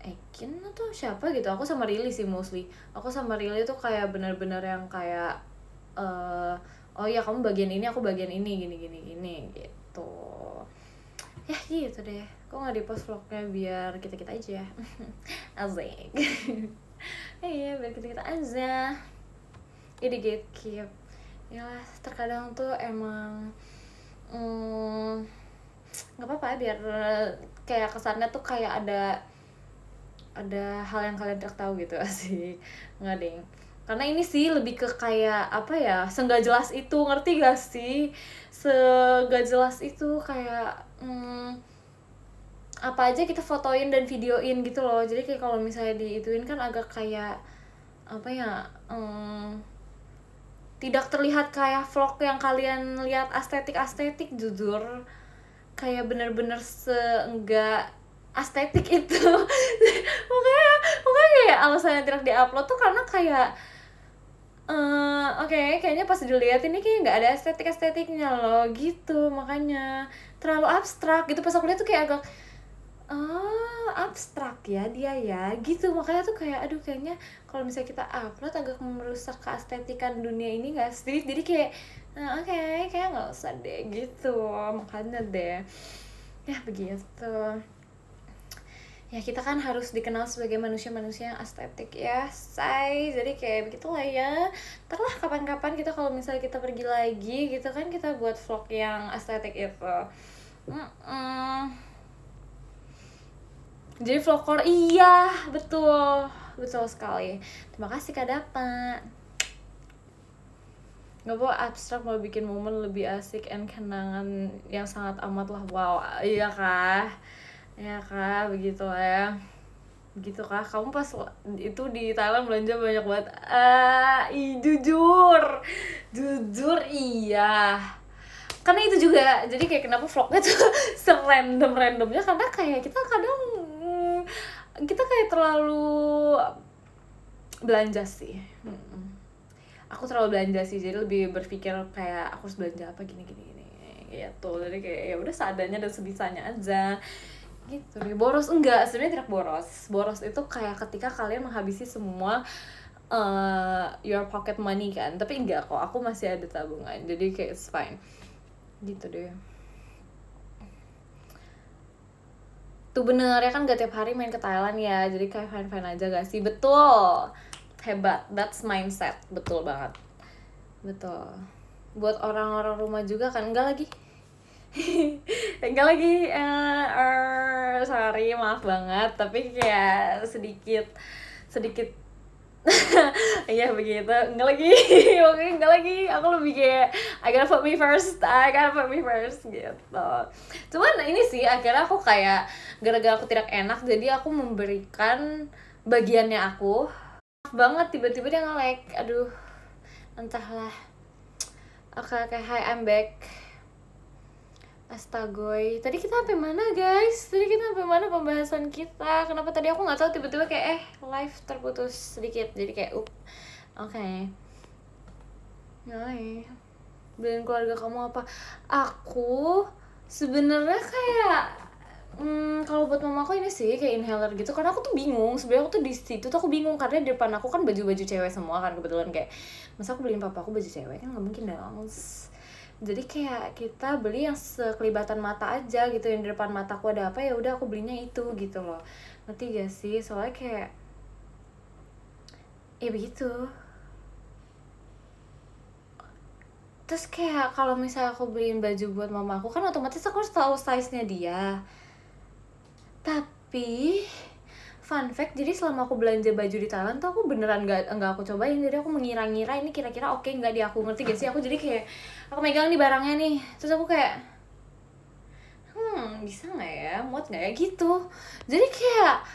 Ekin atau siapa gitu. Aku sama Rili sih mostly. Aku sama Rili tuh kayak bener-bener yang kayak oh ya kamu bagian ini, aku bagian ini, gini gitu. Ya gitu deh. Kok gak di-post vlognya biar kita-kita aja. Asik. Iya biar kita-kita aja. Jadi gatekeep. Ya terkadang tuh emang gak apa-apa biar kayak kesannya tuh kayak ada hal yang kalian tidak tahu gitu. Asik. Nggak ding, karena ini sih lebih ke kayak apa ya, senggak jelas itu, ngerti gak sih? Senggak jelas itu kayak apa aja kita fotoin dan videoin gitu loh. Jadi kayak kalau misalnya diituin kan agak kayak apa ya, tidak terlihat kayak vlog yang kalian lihat estetik jujur. Kayak bener-bener seenggak estetik itu. makanya kayak alasannya tidak diupload tuh karena kayak kayaknya pas dilihat ini kayak nggak ada estetiknya loh gitu, makanya terlalu abstrak gitu. Pas aku lihat tuh kayak agak abstrak ya dia ya gitu, makanya tuh kayak aduh kayaknya kalau misalnya kita upload agak merusak keestetikan dunia ini nggak sih. Jadi kayak kayak nggak usah deh gitu, makanya deh ya begitu ya. Kita kan harus dikenal sebagai manusia yang estetik ya say, jadi kayak begitulah ya. Ntar lah kapan-kapan kita kalau misalnya kita pergi lagi gitu kan, kita buat vlog yang estetik itu. Jadi vlogger, iya betul sekali. Terima kasih Kak Dapa. Gak apa abstrak mau bikin momen lebih asik and kenangan yang sangat amat lah. Wow, iya kah? Ya kah, begitu ya. Begitu kah? Kamu pas itu di Thailand belanja banyak banget. Jujur iya. Karena itu juga, jadi kayak kenapa vlognya tuh serandom-randomnya, karena kayak kita kadang kita kayak terlalu belanja sih. Aku terlalu belanja sih, jadi lebih berpikir kayak aku harus belanja apa gini gitu. Jadi kayak ya udah seadanya dan sebisanya aja gitu. Boros enggak, sebenarnya tidak boros. Boros itu kayak ketika kalian menghabisi semua your pocket money kan, tapi enggak kok, aku masih ada tabungan, jadi kayak it's fine gitu deh. Tuh bener ya kan, gak tiap hari main ke Thailand ya, jadi kayak fine-fine aja gak sih? Betul, hebat, that's mindset, betul banget, betul. Buat orang-orang rumah juga kan, enggak lagi enggak lagi, sorry, maaf banget, tapi kayak sedikit iya begitu, enggak lagi oke, enggak lagi, aku lebih kayak I gotta put me first gitu. Cuman ini sih akhirnya aku kayak gara-gara aku tidak enak, jadi aku memberikan bagiannya aku. Maaf banget, tiba-tiba dia nge-lag, aduh entahlah. Oke, hi, I'm back. Astagoy, tadi kita sampai mana guys? Tadi kita sampai mana pembahasan kita? Kenapa tadi aku nggak tahu, tiba-tiba kayak live terputus sedikit, jadi kayak oke. Hai, beliin keluarga kamu apa? Aku sebenarnya kayak kalau buat mama aku ini sih kayak inhaler gitu, karena aku tuh bingung sebenarnya. Aku tuh di situ tuh aku bingung karena di depan aku kan baju-baju cewek semua kan, kebetulan kayak masa aku beliin papa aku baju cewek, kan nggak mungkin dong. Jadi kayak kita beli yang sekelibatan mata aja gitu, yang di depan mataku ada apa ya udah aku belinya itu gitu loh, ngerti gak sih? Soalnya kayak ya begitu. Terus kayak kalau misalnya aku beliin baju buat mama aku kan otomatis aku harus tahu size-nya dia. Tapi fun fact, jadi selama aku belanja baju di Thailand tuh aku beneran nggak aku cobain, jadi aku mengira-ngira ini kira-kira oke nggak di aku, ngerti gak sih? Aku jadi kayak aku megang nih barangnya nih, terus aku kayak bisa nggak ya, muat nggak ya gitu. Jadi kayak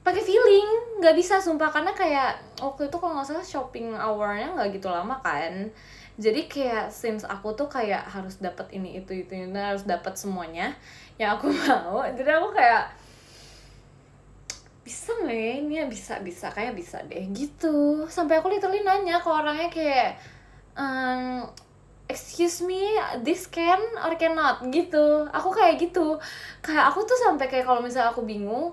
pakai feeling, nggak bisa sumpah, karena kayak waktu itu kalau nggak salah shopping hour-nya nggak gitu lama kan. Jadi kayak since aku tuh kayak harus dapat ini itu harus dapat semuanya yang aku mau, jadi aku kayak bisa nggak ya ini ya, bisa kayak bisa deh gitu. Sampai aku literally nanya ke orangnya kayak excuse me, this can or cannot gitu. Aku kayak gitu, kayak aku tuh sampai kayak kalau misalnya aku bingung,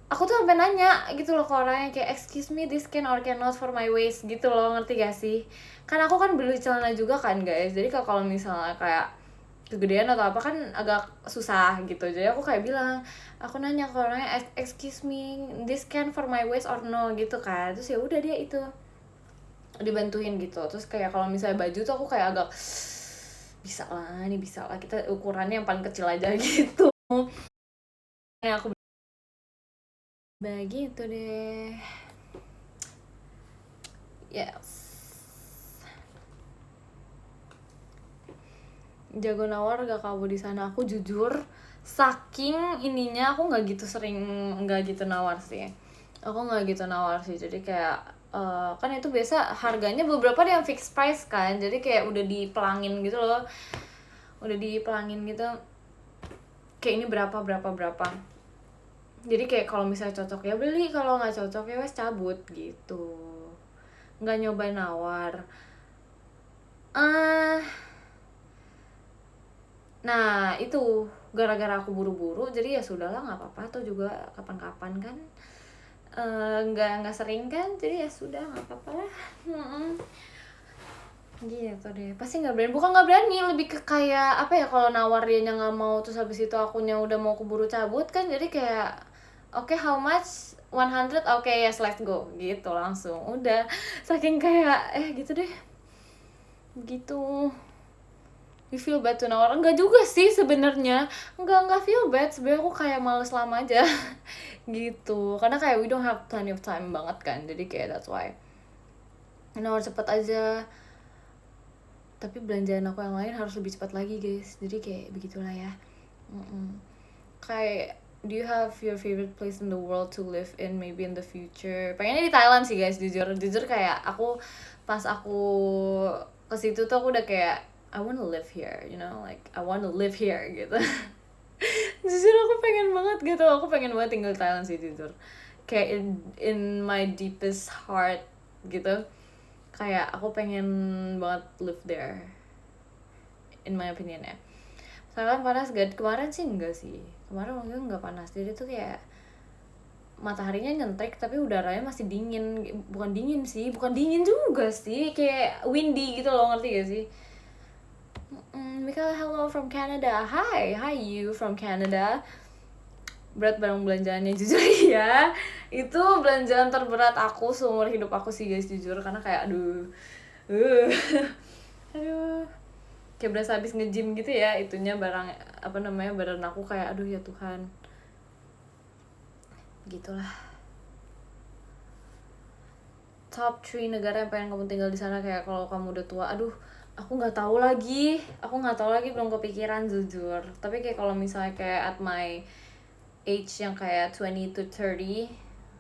aku tuh sampai nanya gitu loh ke orangnya kayak excuse me, this can or cannot for my waist gitu loh, ngerti gak sih? Kan aku kan beli celana juga kan guys, jadi kalau misalnya kayak kegedean atau apa kan agak susah gitu. Jadi aku kayak bilang, aku nanya ke orangnya excuse me, this can for my waist or no gitu kan. Terus ya udah dia itu dibantuin gitu. Terus kayak kalau misalnya baju tuh aku kayak agak bisa lah kita ukurannya yang paling kecil aja gitu. Ya aku begitu deh. Yes. Jago nawar gak kamu di sana? Aku jujur saking ininya aku nggak gitu nawar sih. Aku nggak gitu nawar sih. Jadi kayak kan itu biasa harganya beberapa ada yang fixed price kan. Jadi kayak udah dipelangin gitu loh. Udah dipelangin gitu. Kayak ini berapa. Jadi kayak kalau misalnya cocok ya beli, kalau nggak cocok ya wes cabut gitu. Nggak nyoba nawar. Nah itu gara-gara aku buru-buru, jadi ya sudahlah nggak apa-apa, atau juga kapan-kapan kan, nggak sering kan, jadi ya sudah nggak apa-apa lah. Gitu deh, pasti nggak berani, bukan nggak berani, lebih ke kayak apa ya, kalau nawar dianya nggak mau terus habis itu akunya udah mau keburu cabut kan, jadi kayak oke, how much 100, oke, yes, let's go gitu, langsung udah, saking kayak gitu deh gitu. You feel bad tuh nawar? Enggak juga sih sebenarnya, enggak feel bad sebenarnya, aku kayak males lama aja gitu, karena kayak we don't have plenty of time banget kan, jadi kayak that's why nawar cepet aja. Tapi belanjaan aku yang lain harus lebih cepat lagi guys, jadi kayak begitulah ya. Kayak do you have your favorite place in the world to live in maybe in the future? Pengennya di Thailand sih guys, jujur kayak aku pas aku ke situ tuh aku udah kayak I wanna live here, you know, like I wanna live here gitu. Jujur aku pengen banget gitu, aku pengen banget tinggal di Thailand sih jujur, kayak in my deepest heart gitu, kayak aku pengen banget live there in my opinion ya. Soalnya panas gak? Kemarin sih enggak sih, kemarin waktu itu enggak panas, jadi tuh kayak mataharinya nyentrik tapi udaranya masih dingin, bukan dingin juga sih, kayak windy gitu loh, ngerti gak sih? Mikaela, hello from Canada. Hi you from Canada. Berat barang belanjaannya jujur ya, itu belanjaan terberat aku seumur hidup aku sih guys, jujur, karena kayak aduh kayak berasa habis nge-gym gitu ya, itunya barang badan aku kayak aduh ya Tuhan, gitulah. Top 3 negara yang pengen kamu tinggal di sana kayak kalau kamu udah tua. Aduh, aku nggak tahu lagi, belum kepikiran jujur. Tapi kayak kalau misalnya kayak at my age yang kayak 20 to 30,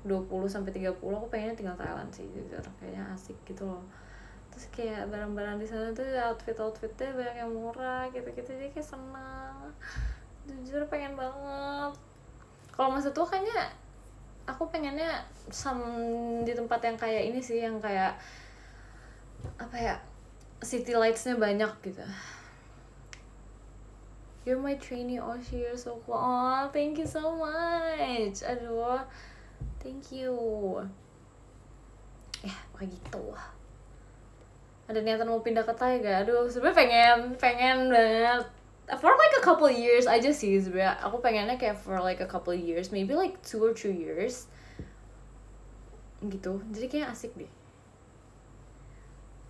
20 sampai 30, aku pengennya tinggal Thailand sih jujur. Kayaknya asik gitu loh. Terus kayak barang-barang di sana tuh outfitnya banyak yang murah gitu-gitu, jadi kayak senang. Jujur pengen banget. Kalau masa tua kayaknya aku pengennya di tempat yang kayak ini sih, yang kayak apa ya, city lights-nya banyak gitu. You're my trainee, Oshi, you're so cool. Oh, thank you so much. Aduh, thank you. Kayak gitu. Ada niatan mau pindah ke Thai gak? Aduh, sebenernya pengen banget. For like a couple years aja sih sebenernya. Aku pengennya kayak for like a couple years, maybe like 2 or 3 years. Gitu. Jadi kayak asik deh.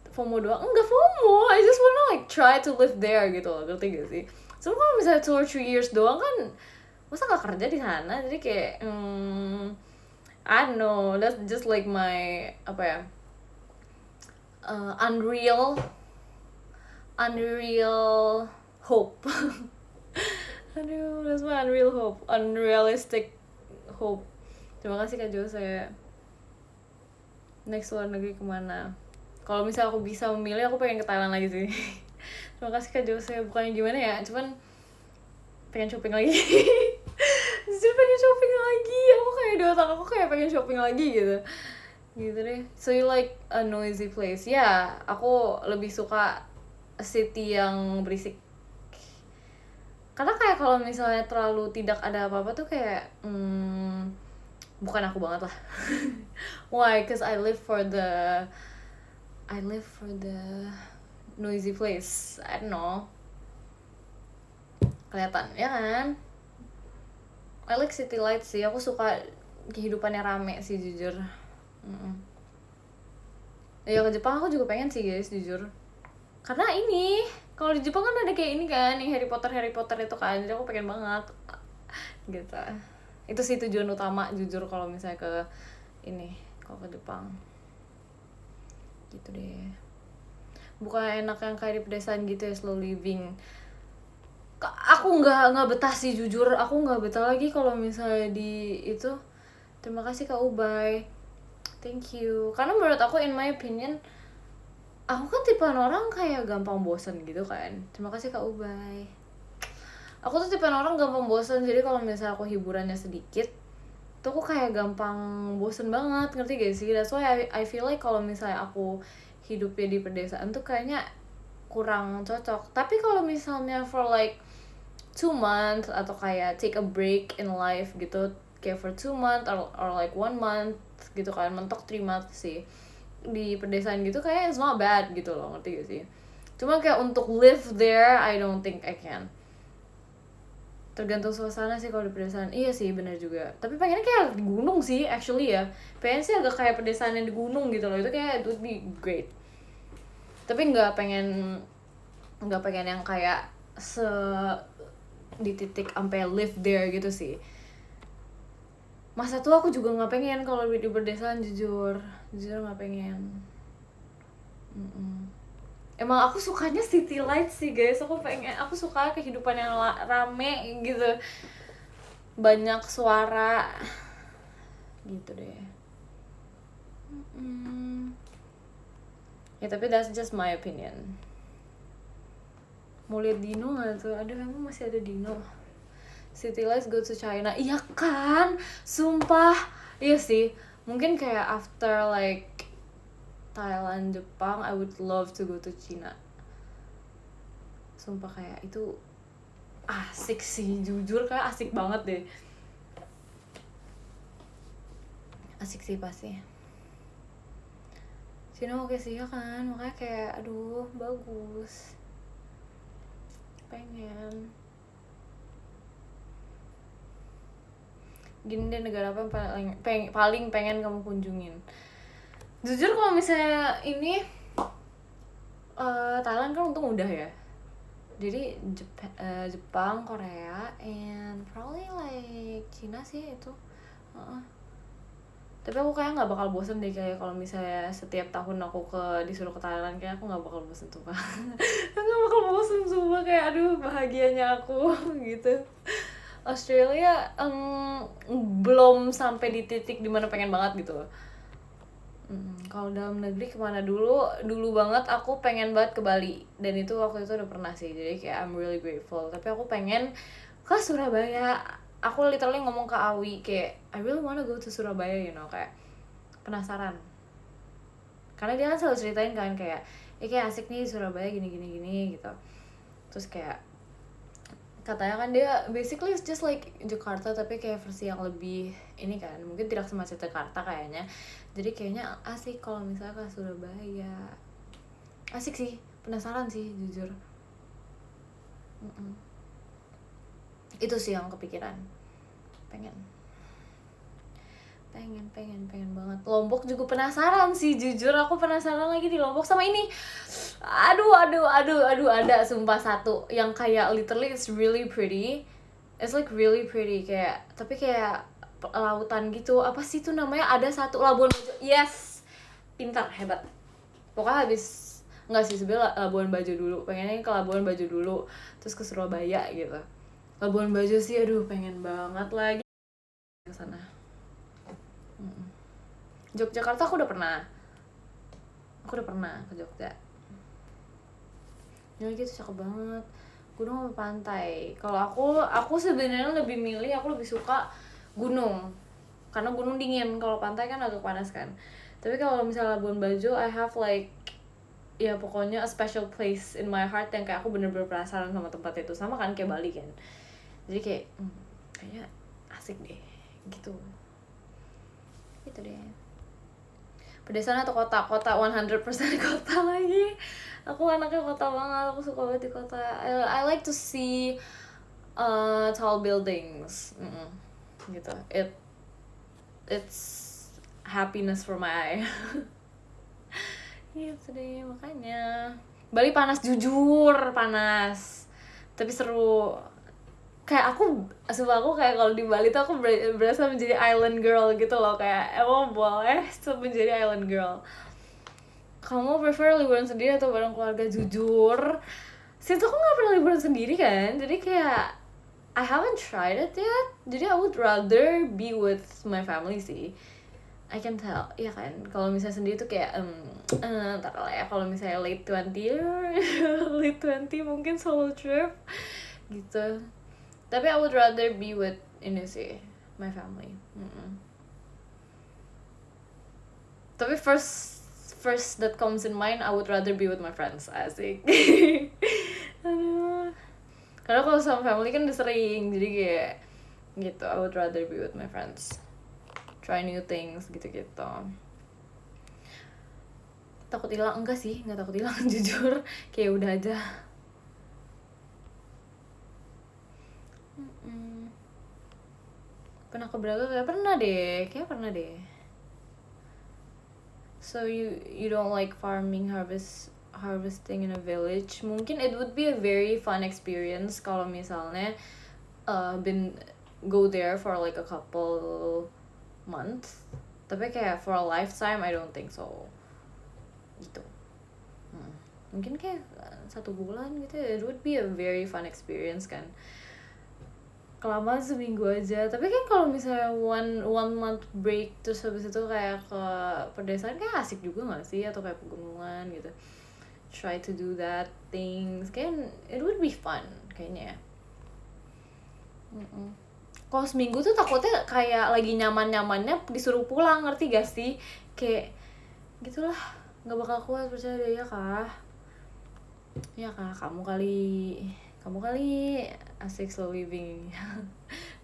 FOMO doang? Enggak FOMO, I just wanna like try to live there gitu loh, ngerti gak sih? Soalnya kalau misalnya 2 or 3 years doang kan, masa gak kerja di sana? Jadi kayak, I don't know, that's just like my, unreal hope. Aduh, that's my unreal hope, unrealistic hope. Terima kasih Kak Jose. Next luar negeri kemana? Kalau misalnya aku bisa memilih, aku pengen ke Thailand lagi sih. Terima kasih Kak Jose. Bukannya gimana ya, cuman pengen shopping lagi. Jujur pengen shopping lagi. Aku kayak di otak aku kayak pengen shopping lagi gitu. Gitu deh. So you like a noisy place? Ya, aku lebih suka city yang berisik. Karena kayak kalau misalnya terlalu tidak ada apa-apa tuh kayak bukan aku banget lah. Why? Cause I live for the noisy place. I don't know. Kelihatan ya kan? I like city lights sih. Aku suka kehidupannya rame sih jujur. Ya ke Jepang aku juga pengen sih guys jujur. Karena ini kalau di Jepang kan ada kayak ini kan, yang Harry Potter itu kan. Jadi aku pengen banget. Gitu. Itu sih tujuan utama jujur kalau misalnya kalau ke Jepang. Gitu deh. Bukan enak yang kayak di pedesaan gitu ya, slow living. Aku nggak betah sih jujur. Aku nggak betah lagi kalau misalnya di itu. Terima kasih Kak Ubay. Thank you. Karena menurut aku, in my opinion, aku kan tipean orang kayak gampang bosen gitu kan. Terima kasih Kak Ubay. Aku tuh tipean orang gampang bosen. Jadi kalau misalnya aku hiburannya sedikit, tuh aku kayak gampang bosen banget, ngerti gak sih? That's why I feel like kalau misalnya aku hidupnya di pedesaan tuh kayaknya kurang cocok. Tapi kalau misalnya for like 2 months atau kayak take a break in life gitu, kayak for 2 months or like 1 month gitu kan, mentok 3 months sih di pedesaan gitu, kayak it's not bad gitu loh, ngerti gak sih? Cuma kayak untuk live there, I don't think I can. Tergantung suasana sih kalau di pedesaan. Iya sih, benar juga. Tapi pengennya kayak di gunung sih, actually ya. Pengen sih agak kayak pedesaan yang di gunung gitu loh. Itu kayak it would be great. Tapi nggak pengen yang kayak di titik sampai live there gitu sih. Masa tua aku juga nggak pengen kalau di pedesaan, jujur nggak pengen. Emang aku sukanya city light sih guys. Aku suka kehidupan yang rame gitu, banyak suara gitu deh. Ya tapi that's just my opinion. Mau lihat dino nggak tuh? Aduh, emang masih ada dino. City lights go to China. Iya kan? Sumpah. Iya sih. Mungkin kayak after like Thailand, Jepang, I would love to go to China. Sumpah kayak itu asik sih, jujur kayak asik banget deh. asik sih pasti. Cina oke sih ya kan, makanya kayak aduh bagus, pengen. Gini deh, negara apa yang paling pengen kamu kunjungin? Jujur kalau misalnya ini Thailand kan untung udah ya, jadi Jepang, Korea, and probably like Cina sih itu. Tapi aku kayak nggak bakal bosen deh, kayak kalau misalnya setiap tahun aku disuruh ke Thailand, kayak aku nggak bakal bosen tuh pak. Nggak bakal bosen sumpah, kayak aduh bahagianya aku gitu. Australia belum sampai di titik dimana pengen banget gitu. Kalau dalam negeri kemana dulu banget aku pengen banget ke Bali, dan itu waktu itu udah pernah sih, jadi kayak I'm really grateful. Tapi aku pengen ke Surabaya. Aku literally ngomong ke Awi kayak I really wanna go to Surabaya, you know, kayak penasaran. Karena dia kan selalu ceritain kan kayak kayak asik nih Surabaya gini gitu. Terus kayak katanya kan dia basically it's just like Jakarta tapi kayak versi yang lebih ini kan, mungkin tidak semacam Jakarta kayaknya. Jadi kayaknya asik kalau misalnya ke Surabaya. Asik sih, penasaran sih jujur. Itu sih yang kepikiran. Pengen banget. Lombok juga penasaran sih jujur, aku penasaran lagi di Lombok sama ini. Aduh ada sumpah satu yang kayak literally it's really pretty. It's like really pretty kayak, tapi kayak lautan gitu. Apa sih itu namanya? Ada satu Labuan Bajo. Yes. Pintar, hebat. Pokoknya habis enggak sih sebenarnya Labuan Bajo dulu. Pengennya ke Labuan Bajo dulu terus ke Surabaya gitu. Labuan Bajo sih aduh pengen banget lagi ke sana. Yogyakarta aku udah pernah ke Jogja. Ya gitu cakep banget. Gunung sama pantai. Kalau aku sebenarnya lebih milih, aku lebih suka gunung. Karena gunung dingin, kalau pantai kan agak panas kan. Tapi kalau misalnya Labuan Bajo, I have like ya pokoknya a special place in my heart yang kayak aku bener-bener penasaran sama tempat itu. Sama kan kayak Bali kan. Jadi kayak kayaknya asik deh gitu. Gitu deh. Pedesaan atau kota 100% kota lagi. Aku anaknya kota banget, aku suka banget di kota. I like to see tall buildings, gitu. It's happiness for my eye. Gitu deh, makanya Bali panas, jujur panas, tapi seru. Kayak aku kayak kalau di Bali tuh aku berasa menjadi island girl gitu loh, kayak emang boleh menjadi island girl. Kamu prefer liburan sendiri atau bareng keluarga? Jujur, since aku nggak pernah liburan sendiri kan, jadi kayak I haven't tried it yet. Jadi I would rather be with my family sih. I can tell, iya kan. Kalau misalnya sendiri tuh kayak ntar lah ya. Kalau misalnya late 20 mungkin solo trip gitu. Tapi I would rather be with ini sih, my family. Tapi first that comes in mind, I would rather be with my friends. Asik. Aduh. Karena kalau sama family kan udah sering, jadi kayak gitu. I would rather be with my friends. Try new things gitu-gitu. Takut hilang? Enggak sih, nggak takut hilang jujur. Kayak udah aja. Pernah ke Braga? Kayak pernah deh. So you don't like harvesting in a village? Mungkin it would be a very fun experience kalau misalnya go there for like a couple months. Tapi kayak for a lifetime I don't think so. Gitu. Mungkin kayak 1 bulan gitu. It would be a very fun experience kan. Kelamaan seminggu aja. Tapi kan kalau misalnya one month break terus habis itu kayak ke pedesaan kayak asik juga nggak sih, atau kayak pegunungan gitu. Try to do that things, kayak it would be fun kayaknya. Kalau seminggu tuh takutnya kayak lagi nyaman-nyamannya disuruh pulang, ngerti gak sih? Kayak gitulah, nggak bakal kuat, percaya deh ya kak. Ya kak, kamu kali asik slow living.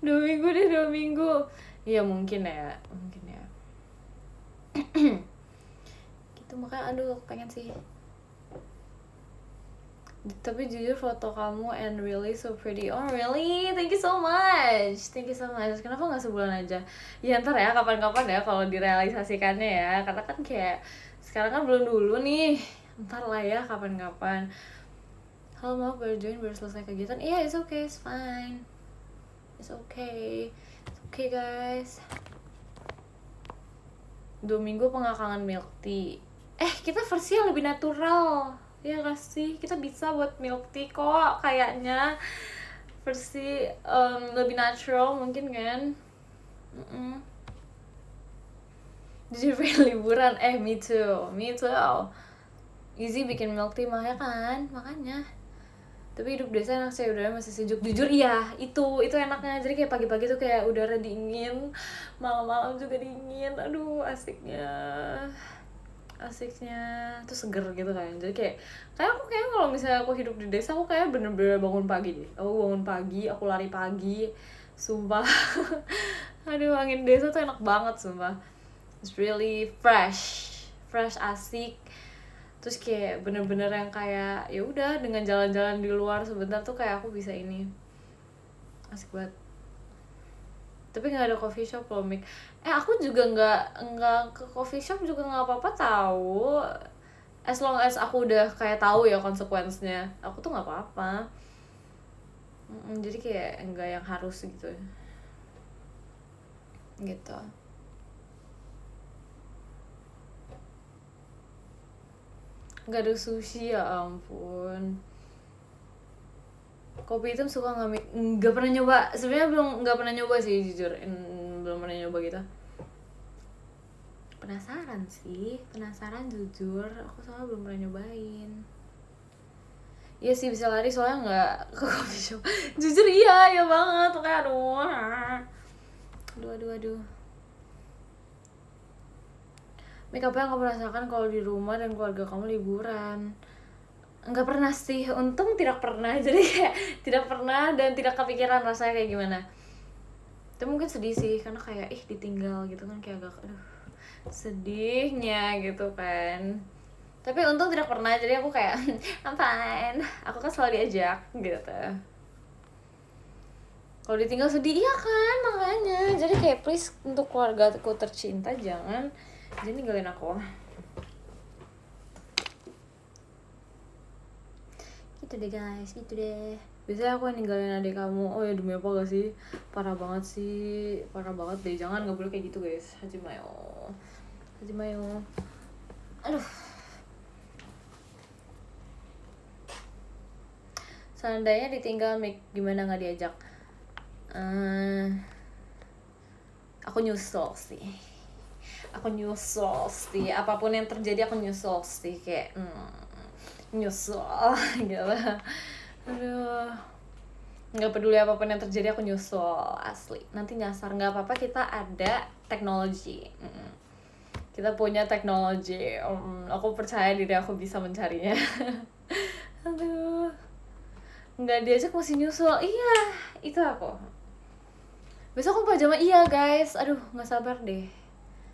2 minggu. Iya mungkin ya. Itu makanya aduh aku pengen sih. Tapi jujur foto kamu and really so pretty. Oh really? Thank you so much. Thank you so much. Kenapa nggak sebulan aja? Ya ntar ya kapan-kapan ya kalau direalisasikannya ya. Karena kan kayak sekarang kan belum dulu nih. Ntar lah ya kapan-kapan. Halo maaf baru join baru selesai kegiatan. Iya it's okay, it's fine. It's okay. It's okay guys. 2 minggu pengakangan milk tea. Kita versi yang lebih natural. Ya gak sih? Kita bisa buat milk tea kok kayaknya. Versi lebih natural mungkin kan. Jadi pengen liburan. Me too. Easy bikin milk tea makanya kan. Makanya. Tapi hidup desa enak sih, udaranya masih sejuk. Jujur iya, itu enaknya. Jadi kayak pagi-pagi tuh kayak udara dingin, malam-malam juga dingin. Aduh, asiknya tuh seger gitu kan. Jadi kayak aku kalau misalnya aku hidup di desa, aku kayak bener-bener bangun pagi deh. Aku bangun pagi, aku lari pagi, sumpah. Aduh, angin desa tuh enak banget sumpah. It's really fresh, asik. Terus kayak bener-bener yang kayak ya udah dengan jalan-jalan di luar sebentar tuh kayak aku bisa ini, asik banget. Tapi nggak ada coffee shop loh Mik. Aku juga nggak ke coffee shop juga nggak apa-apa tahu, as long as aku udah kayak tahu ya konsekuensinya, aku tuh nggak apa-apa. Jadi kayak nggak yang harus gitu. Nggak ada sushi ya ampun. Kopi hitam suka nggak Mik? Nggak pernah nyoba. Sebenarnya nggak pernah nyoba sih jujur. Belum pernah nyoba gitu. Penasaran jujur. Aku soalnya belum pernah nyobain. Iya sih bisa lari soalnya nggak ke coffee shop. Jujur iya banget. Kayak aduh. Mik, apa yang kamu rasakan kalau di rumah dan keluarga kamu liburan? Enggak pernah sih, untung tidak pernah. Jadi kayak tidak pernah dan tidak kepikiran rasanya kayak gimana. Itu mungkin sedih sih karena kayak ditinggal gitu kan, kayak agak sedihnya gitu kan. Tapi untung tidak pernah, jadi aku kayak I'm fine. Aku kan selalu diajak gitu. Kalau ditinggal sedih iya kan, makanya. Jadi kayak please untuk keluarga aku tercinta jangan ninggalin aku. Gitu deh guys, gitu deh. Biasanya aku ninggalin adik kamu. Oh ya demi apa gak sih? Parah banget deh. Jangan, gak boleh kayak gitu guys. Hajimayo. Aduh. Seandainya ditinggal Mik, gimana gak diajak? Aku nyusul sih. Apapun yang terjadi aku nyusul sih. Kayak nyusul gitu. Aduh, nggak peduli apapun yang terjadi aku nyusul asli. Nanti nyasar nggak apa-apa, kita ada teknologi. Kita punya teknologi. Aku percaya diri aku bisa mencarinya. Aduh, nggak diajak masih nyusul. Iya, itu aku. Besok aku pajama iya guys. Aduh, nggak sabar deh.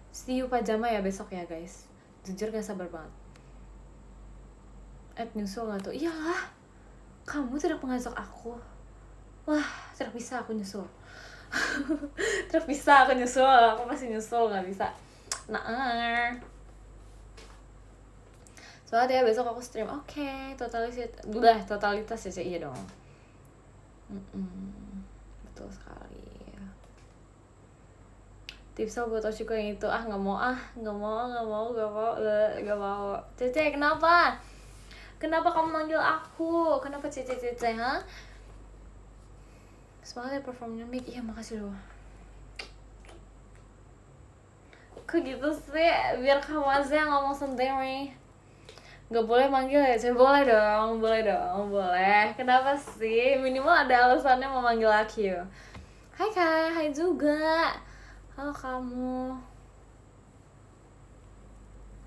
See you pajama ya besok ya guys. Jujur gak sabar banget. Nyusul gak tuh? Iyalah, kamu tidak mengajak aku. Wah, tidak bisa aku nyusul. Aku masih nyusul, gak bisa. Soalnya ya besok aku stream. Oke, totalitas ya iya dong. Betul sekali. Tipsnya buat Oshiko yang itu nggak mau. Cece, kenapa kamu manggil aku? Kenapa Cece ha? Semangat ya performnya Mik. Iya makasih loh. Kok gitu sih? Biar kamu aja yang ngomong sendiri. Gak boleh manggil ya Cece? Boleh dong. Kenapa sih? Minimal ada alasannya mau manggil aku. Hai Kak, hai juga. Halo kamu.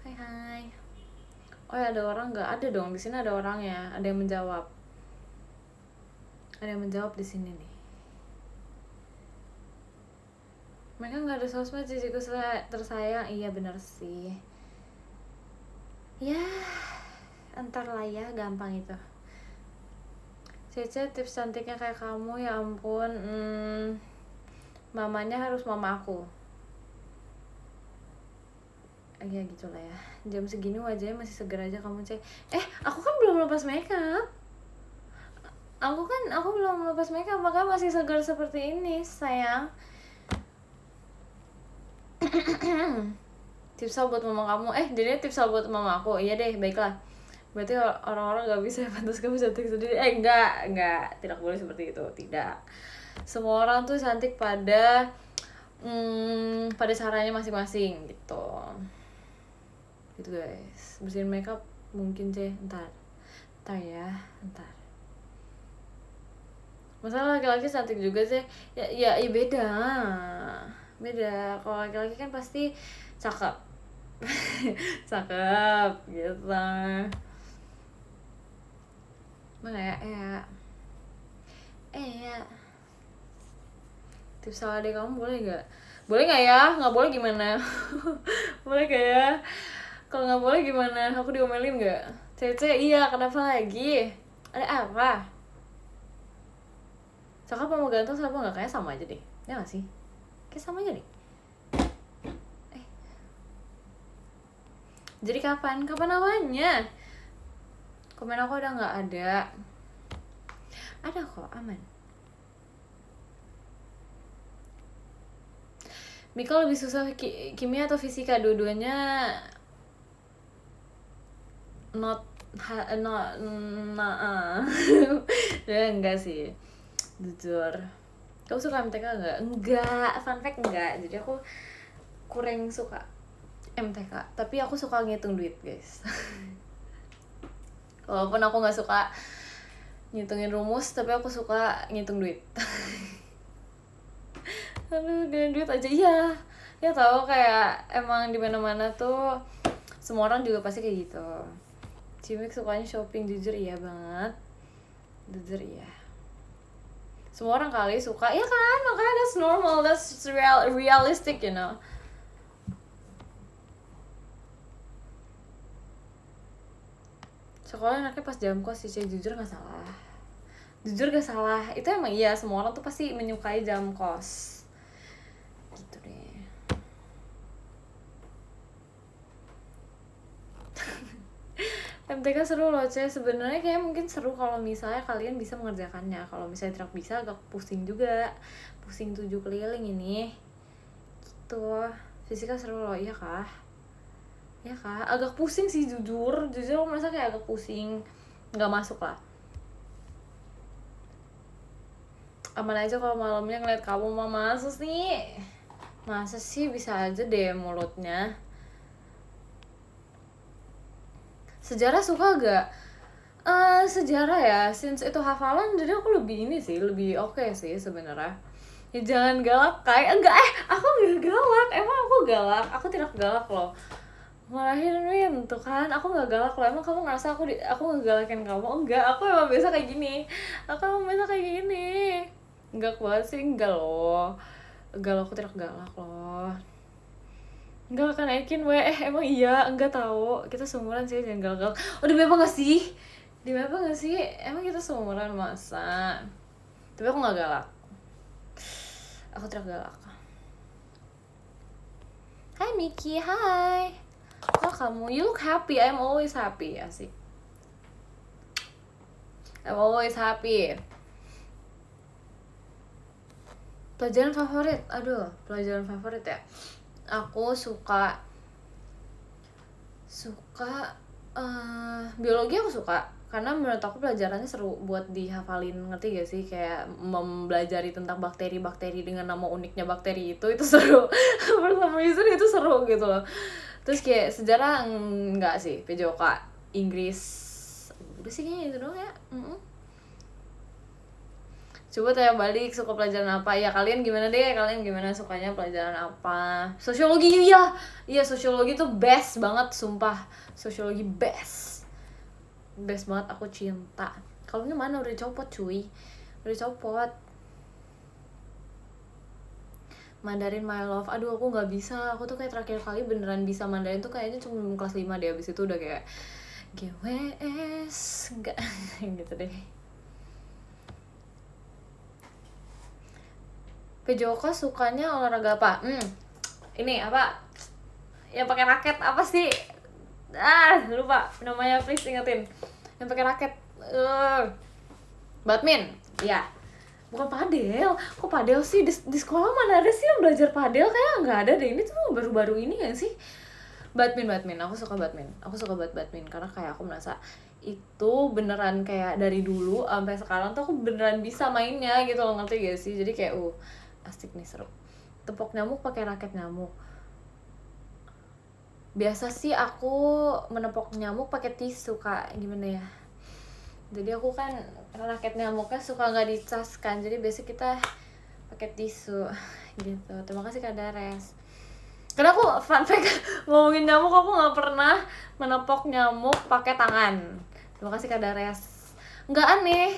Hai. Oh ya, ada orang nggak? Ada dong, di sini ada orangnya. Ada yang menjawab. Di sini nih. Mereka nggak ada sosmed, ciciku tersayang. Iya benar sih. Ya entar lah ya, gampang itu. Cece tips cantiknya kayak kamu, ya ampun. Mamanya harus mama aku. Ya gitulah ya. Jam segini wajahnya masih seger aja kamu, Cek. Aku kan belum lepas makeup. Aku belum lepas makeup, makanya masih segar seperti ini, sayang. Tipsal buat mama kamu. Jadi tipsal buat mama aku. Iya deh, baiklah. Berarti orang-orang gak bisa pantas kamu cantik sendiri. Enggak, tidak boleh seperti itu, tidak. Semua orang tuh cantik pada caranya masing-masing gitu. Gitu guys. Bersihin makeup mungkin ntar ya, ntar. Masalah laki-laki cantik juga sih. Ya beda. Kalau laki-laki kan pasti cakep. Cakep gitu. Mana ya. Tips soal adik kamu boleh gak? Boleh gak ya? Gak boleh gimana? Boleh gak ya? Kalau gak boleh gimana? Aku diomelin gak? Cece, iya, kenapa lagi? Ada apa? Cakep sama ganteng sama gak? Kayaknya sama aja deh. Ya gak sih? Kayak sama aja deh. Jadi kapan? Kapan namanya? Komen aku udah gak ada. Ada kok, aman. Mika lebih susah kimia atau fisika? Dua-duanya ya enggak sih, jujur. Kamu suka MTK enggak? Enggak, fun fact enggak. Jadi aku kurang suka MTK, tapi aku suka ngitung duit guys. Walaupun aku nggak suka ngitungin rumus, tapi aku suka ngitung duit. Aduh, dengan duit aja. Ya tahu, kayak emang di mana-mana tuh semua orang juga pasti kayak gitu. Cimik sukanya shopping, jujur iya banget. Jujur iya. Semua orang kali suka, ya kan? Makanya that's normal, that's realistic, you know. Sekolah anaknya pas jam kos sih, jujur gak salah. Itu emang iya, semua orang tuh pasti menyukai jam kos. Gitu deh. MTK seru loh, sebenarnya kayak mungkin seru kalau misalnya kalian bisa mengerjakannya. Kalau misalnya tidak bisa, agak pusing juga. Pusing 7 keliling ini. Gitu. Fisika seru loh, iya kah? Ya kak, agak pusing sih jujur aku merasa kayak agak pusing, nggak masuk lah. Aman aja kalau malamnya ngeliat kamu. Masa sih bisa aja deh mulutnya. Sejarah suka gak? Sejarah ya, since itu hafalan jadi aku lebih oke sih sebenarnya. Ya jangan galak kayak aku nggak galak, emang aku galak? Aku tidak galak loh. Marahin Win tuh kan, aku nggak galak loh. Emang kamu ngerasa aku ngegalakin kamu? Enggak, aku emang biasa kayak gini. Enggak banget sih, enggak loh, aku tidak galak loh. Enggak kan Ekin emang iya, enggak tahu. Kita seumuran sih, jangan galak. Udah apa nggak sih? Emang kita seumuran masa? Tapi aku nggak galak. Aku tidak galak. Hai Miki, hai. Oh kamu, you look happy. I'm always happy. Asik. I'm always happy. Pelajaran favorit, pelajaran favorit ya. Aku suka biologi. Aku suka karena menurut aku pelajarannya seru buat dihafalin, ngerti gak sih? Kayak mempelajari tentang bakteri dengan nama uniknya bakteri itu seru. For some reason itu seru gitu loh. Terus kayak sejarah enggak sih, PJOK, Inggris, udah sih kayaknya itu doang ya. Coba tanya balik, suka pelajaran apa? Ya kalian gimana deh? Kalian gimana sukanya pelajaran apa? Sosiologi, iya sosiologi tuh best banget, sumpah. Sosiologi best banget, aku cinta. Kalungnya mana? Udah dicopot cuy, udah dicopot. Mandarin my love. Aduh aku nggak bisa. Aku tuh kayak terakhir kali beneran bisa Mandarin tuh kayaknya cuma kelas 5 deh. Abis itu udah kayak GWS enggak gitu deh. Pejoko sukanya olahraga apa? Ini apa? Yang pakai raket apa sih? Lupa namanya, please ingetin. Yang pakai raket. Badminton. Ya. Bukan padel. Kok padel sih? Di sekolah mana ada sih yang belajar padel? Kayak nggak ada deh. Ini tuh baru-baru ini gak sih? Badminton. Aku suka badminton. Aku suka badminton karena kayak aku merasa itu beneran kayak dari dulu sampai sekarang tuh aku beneran bisa mainnya gitu loh, ngerti gak sih? Jadi kayak asik nih, seru. Tepok nyamuk pakai raket nyamuk. Biasa sih aku menepok nyamuk pakai tisu, Kak. Gimana ya? Jadi aku kan raket nyamuknya suka nggak dicas kan, jadi biasa kita pakai tisu gitu. Terima kasih Kak Dares. Karena aku fun fact ngomongin nyamuk, aku nggak pernah menepok nyamuk pakai tangan. Terima kasih Kak Dares. Nggak aneh.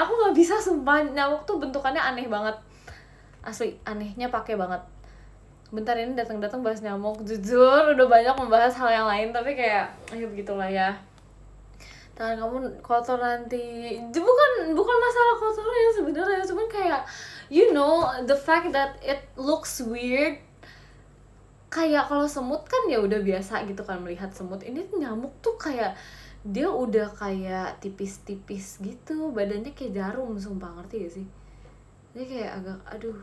Aku nggak bisa, sumpah. Nyamuk tuh bentukannya aneh banget. Asli, anehnya pakai banget. Bentar, ini datang bahas nyamuk. Jujur udah banyak membahas hal yang lain, tapi kayak begitulah ya. Tangan kamu kotor nanti. Bukan masalah kotor ya sebenarnya, cuman kayak the fact that it looks weird. Kayak kalau semut kan ya udah biasa gitu kan melihat semut. Ini nyamuk tuh kayak dia udah kayak tipis-tipis gitu, badannya kayak jarum, sumpah, ngerti gak sih? Dia kayak agak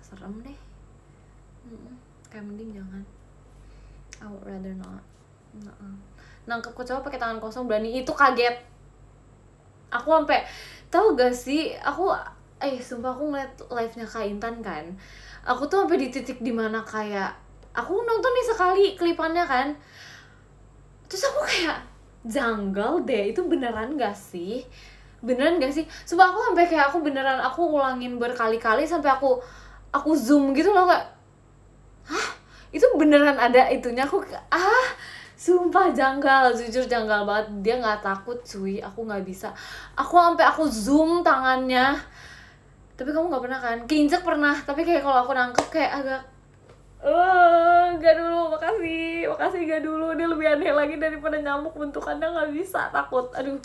serem deh. Kayak mending jangan. I would rather not. Nangkep kecoa pakai tangan kosong berani, itu kaget. Aku sampai tahu gak sih, sumpah aku ngeliat live-nya Kak Intan kan. Aku tuh sampai di titik dimana kayak aku nonton nih sekali klipannya kan. Terus aku kayak janggal deh, itu beneran gak sih? Sumpah aku sampai kayak aku ulangin berkali-kali sampai aku zoom gitu loh, kayak itu beneran ada itunya. Aku sumpah jujur janggal banget. Dia nggak takut cuy, aku nggak bisa. Aku zoom tangannya. Tapi kamu nggak pernah kan? Keinjek pernah, tapi kayak kalau aku nangkep kayak agak gak dulu, makasih gak dulu. Dia lebih aneh lagi daripada nyamuk, bentukannya nggak bisa, takut. Aduh,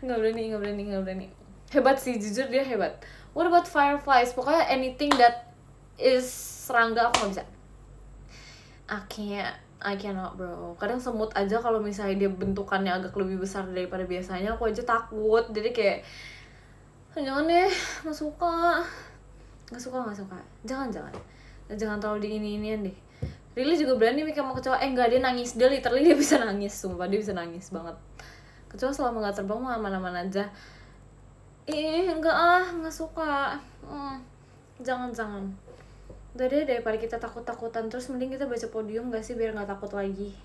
nggak berani. Hebat sih, jujur dia hebat. What about fireflies? Pokoknya anything that is serangga aku nggak bisa. I cannot bro. Kadang semut aja kalau misalnya dia bentukannya agak lebih besar daripada biasanya, aku aja takut. Jadi kayak jangan deh, nggak suka. Jangan terlalu diini-inian deh. Rili juga berani mikir sama kecoa. Enggak, dia nangis. Dia literally dia bisa nangis, sumpah dia bisa nangis banget. Kecoa selama nggak terbang mah aman-aman aja. Nggak suka. Jangan. Udah deh, daripada kita takut-takutan terus, mending kita baca podium gak sih, biar gak takut lagi.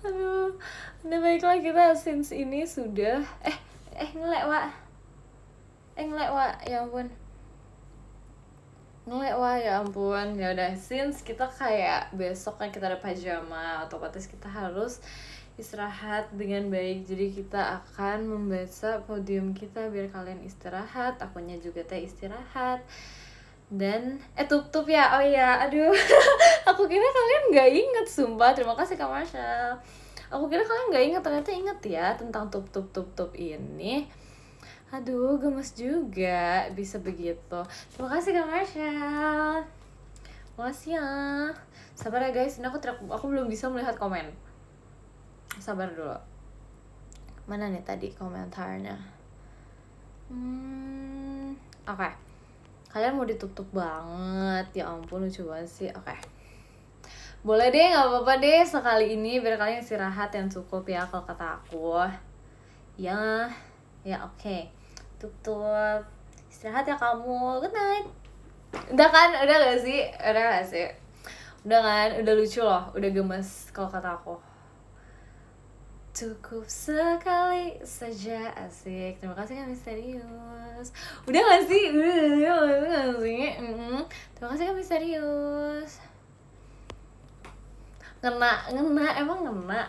Aduh, udah baiklah, kita since ini sudah ngelek Wak, ya ampun. Ya ampun. Ya udah, since kita kayak besok kan kita ada pajama, otomatis kita harus istirahat dengan baik. Jadi kita akan membaca podium kita biar kalian istirahat, akunya juga istirahat. Dan tutup ya. Oh ya, aduh. Aku kira kalian nggak inget, sumpah. Terima kasih Kak Marshall. Aku kira kalian nggak inget, ternyata inget ya tentang tutup ini. Aduh, gemes juga bisa begitu. Terima kasih Kak Marshall. Makasih ya. Sabar ya guys, ini aku belum bisa melihat komen. Sabar dulu. Mana nih tadi komentarnya? Oke. Kalian mau ditutup banget. Ya ampun, lucu banget sih. Oke. Boleh deh, gak apa-apa deh sekali ini, biar kalian istirahat yang cukup ya kalau kata aku. Ya oke. Tutup. Istirahat ya kamu. Good night. Udah kan? Udah gak sih? Udah kan? Udah lucu loh. Udah gemes kalau kata aku. Cukup sekali saja, asik. Terima kasih Kak Misterius. Udah gak sih? Terima kasih Kak Misterius. Ngena, emang ngena.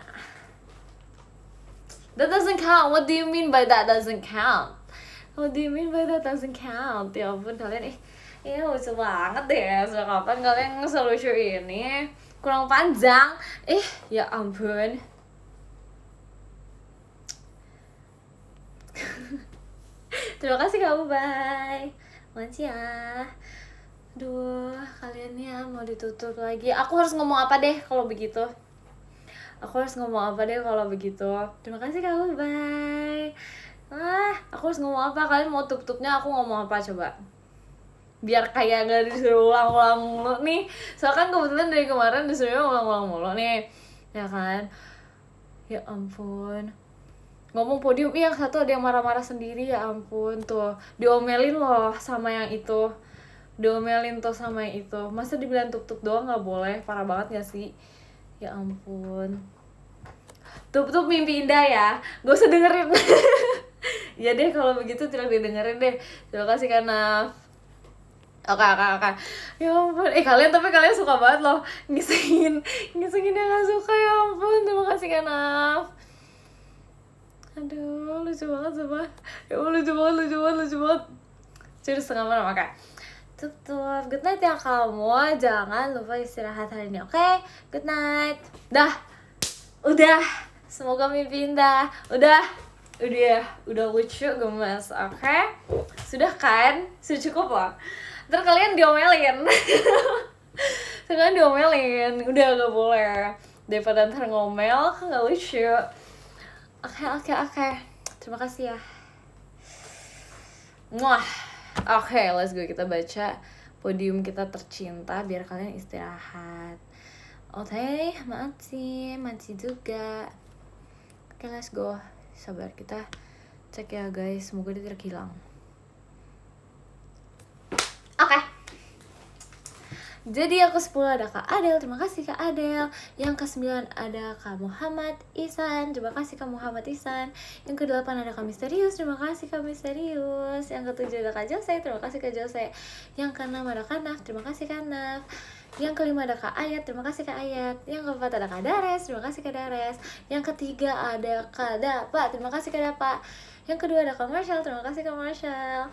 That doesn't count. What do you mean by that doesn't count? What do you mean by that doesn't count? Ya ampun kalian, lucu banget deh. Sejak kapan kalian selucu ini? Kurang panjang. Ya ampun. Terima kasih kamu, bye. Makasih ya. Aduh, kalian ya mau ditutup lagi. Aku harus ngomong apa deh kalau begitu? Terima kasih kamu, bye. Aku harus ngomong apa? Kalian mau tutupnya aku ngomong apa coba? Biar kayak gak disuruh ulang-ulang mulu nih. Soalnya kan kebetulan dari kemarin disuruh ulang-ulang mulu nih. Ya kan? Ya ampun. Ngomong podium, yang satu ada yang marah-marah sendiri, ya ampun. Tuh, diomelin loh sama yang itu. Masa dibilang tutup doang gak boleh? Parah banget gak sih? Ya ampun. Tutup mimpi indah ya. Gak usah dengerin. Ya deh kalau begitu tidak didengerin deh. Terima kasih karena Oke. Ya ampun. Kalian suka banget loh ngisengin yang gak suka, ya ampun. Terima kasih karena aduh, lucu banget sumpah. Ya ampun, lucu banget. Curi setengah malam, oke. Tutup. Good night ya kamu. Jangan lupa istirahat hari ini, oke? Good night. Udah. Semoga mimpi indah. Udah lucu, gemes, oke? Sudah kan? Sudah cukup lah. Ntar kalian diomelin. Udah gak boleh. Daripada ntar ngomel, kan gak lucu. Oke. Terima kasih ya. Muah. Oke, let's go. Kita baca podium kita tercinta biar kalian istirahat. Oke, mati juga. Oke, let's go. Sabar, kita cek ya guys. Semoga dia tidak hilang. Oke. Jadi yang ke-10 ada Kak Adel, terima kasih Kak Adel. Yang ke-9 ada Kak Muhammad Ihsan, terima kasih Kak Muhammad Ihsan. Yang ke-8 ada Kak Misterius, terima kasih Kak Misterius. Yang ke-7 ada Kak Jose, terima kasih Kak Jose. Yang ke-6 ada Kak Naf, terima kasih Kak Naf. Yang ke-5 ada Kak Ayat, terima kasih Kak Ayat. Yang ke-4 ada Kak Dares, terima kasih Kak Dares. Yang ke-3 ada Kak Dapa, terima kasih Kak Dapa. Yang ke-2 ada Kak Marshall, terima kasih Kak Marshall.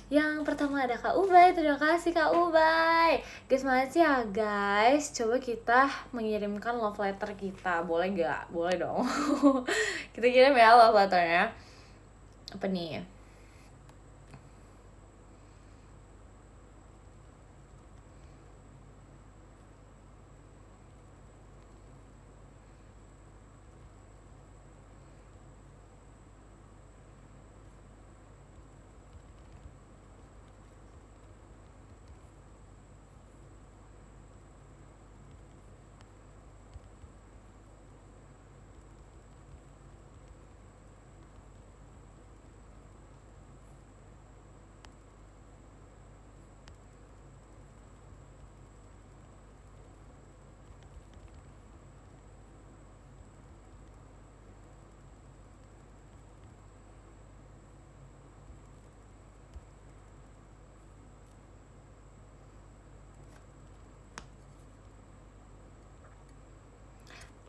Yang pertama ada Kak Ubay, terima kasih Kak Ubay. Guys, makasih ya guys. Coba kita mengirimkan love letter kita, boleh gak? Boleh dong. Kita kirim ya love letternya. Apa nih?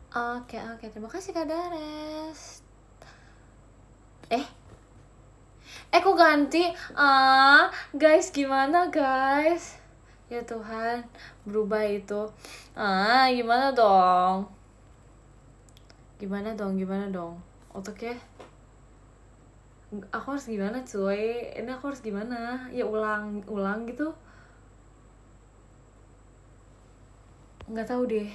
Oke, terima kasih Kak Dares. Kok ganti? Guys, gimana guys? Ya Tuhan, berubah itu. Gimana dong? Otaknya aku harus gimana cuy? Ini aku harus gimana? Ya ulang gitu. Nggak tahu deh.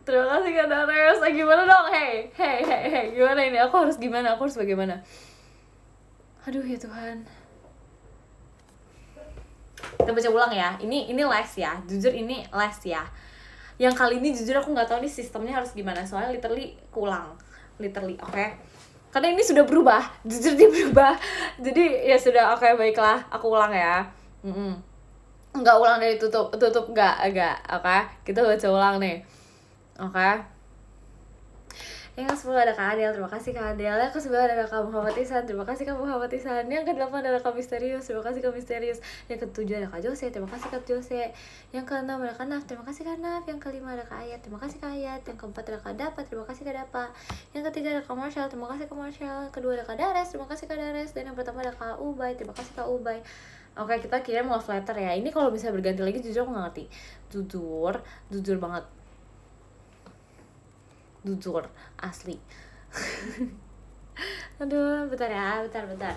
Terima kasih Kak Dares. Gimana dong? Hey. Gimana ini? Aku harus bagaimana? Aduh ya Tuhan. Kita baca ulang ya. Ini les ya. Jujur ini les ya. Yang kali ini jujur aku nggak tahu nih sistemnya harus gimana. Soalnya literally kulang. Oke? Karena ini sudah berubah. Jujur dia berubah. Jadi ya sudah, oke, baiklah. Aku ulang ya. Nggak ulang dari tutup nggak. Oke? Kita baca ulang nih. Oke. Yang ke-10 ada Kak Adel, terima kasih Kak Adel. Yang ke-9 ada Kak Muhammad Ihsan, terima kasih Kak Muhammad Ihsan. Yang ke-8 ada Kak Misterius, terima kasih Kak Misterius. Yang ke-7 ada Kak Jose, terima kasih Kak Jose. Yang ke-6 ada Kak Naf, terima kasih Kak Naf. Yang ke-5 ada Kak Ayat, terima kasih Kak Ayat. Yang ke-4 ada Kak Dapat, terima kasih Kak Dapat. Yang ke-3 ada Kak Marshall, terima kasih Kak Marshall. Yang kedua ada Kak Dares, terima kasih Kak Dares. Dan yang pertama ada Kak Ubay, terima kasih Kak Ubay. Oke, kita kirim love letter ya. Ini kalau bisa berganti lagi jujur aku gak ngerti. Jujur banget. Jujur, asli. Aduh, bentar ya, bentar.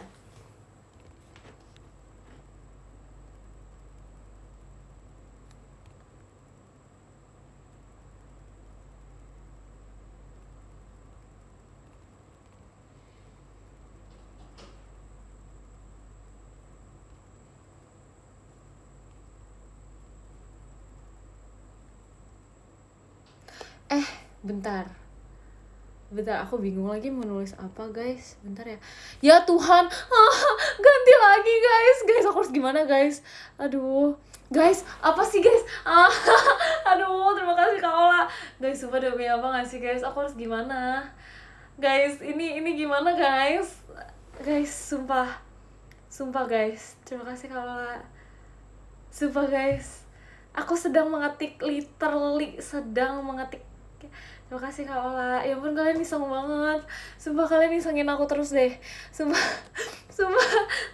Bentar, aku bingung lagi mau nulis apa guys. Bentar ya. Ya Tuhan, ganti lagi guys. Aku harus gimana guys? Aduh, guys, apa sih guys? Aduh, terima kasih Kak Ola. Guys, sumpah demi apa gak sih guys? Aku harus gimana? Guys, ini gimana guys? Guys, sumpah guys. Terima kasih Kak Ola. Sumpah guys, aku sedang mengetik, literally sedang mengetik. Terima kasih Kak Ola. Ya ampun, kalian iseng banget. Sumpah kalian isengin aku terus deh. Sumpah.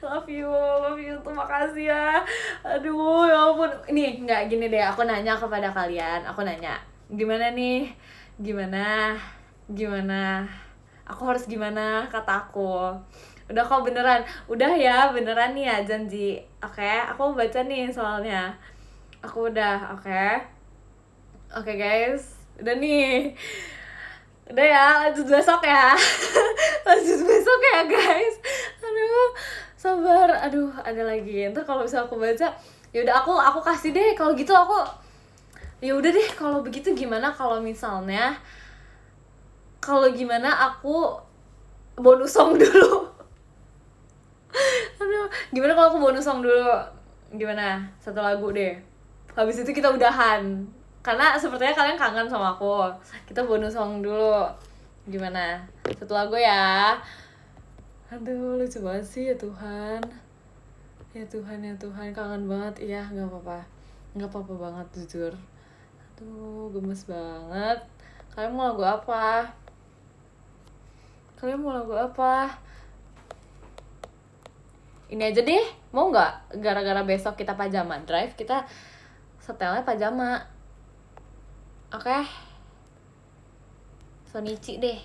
Love you. Terima kasih ya. Aduh, ya ampun. Nih, enggak gini deh. Aku nanya kepada kalian. Gimana nih? Gimana? Aku harus gimana? Kata aku. Udah kok beneran. Udah ya, beneran nih ya janji. Oke, aku mau baca nih soalnya. Aku udah, oke guys. Udah nih. Udah ya, lanjut besok ya. Guys. Aduh, sabar. Aduh, ada lagi. Ntar kalau bisa aku baca, ya udah aku kasih deh. Kalau gitu aku, ya udah deh. Kalau begitu gimana kalau misalnya, aku bonus song dulu. Aduh, gimana kalau aku bonus song dulu? Gimana? Satu lagu deh. Habis itu kita udahan. Karena sepertinya kalian kangen sama aku. Kita bonus song dulu. Gimana? Satu lagu ya. Aduh, lucu banget sih ya Tuhan. Ya Tuhan, kangen banget. Iya, gak apa-apa banget jujur. Aduh, gemes banget. Kalian mau lagu apa? Ini aja deh, mau nggak? Gara-gara besok kita pajama drive, kita setelnya pajama. Oke. Sonichi deh.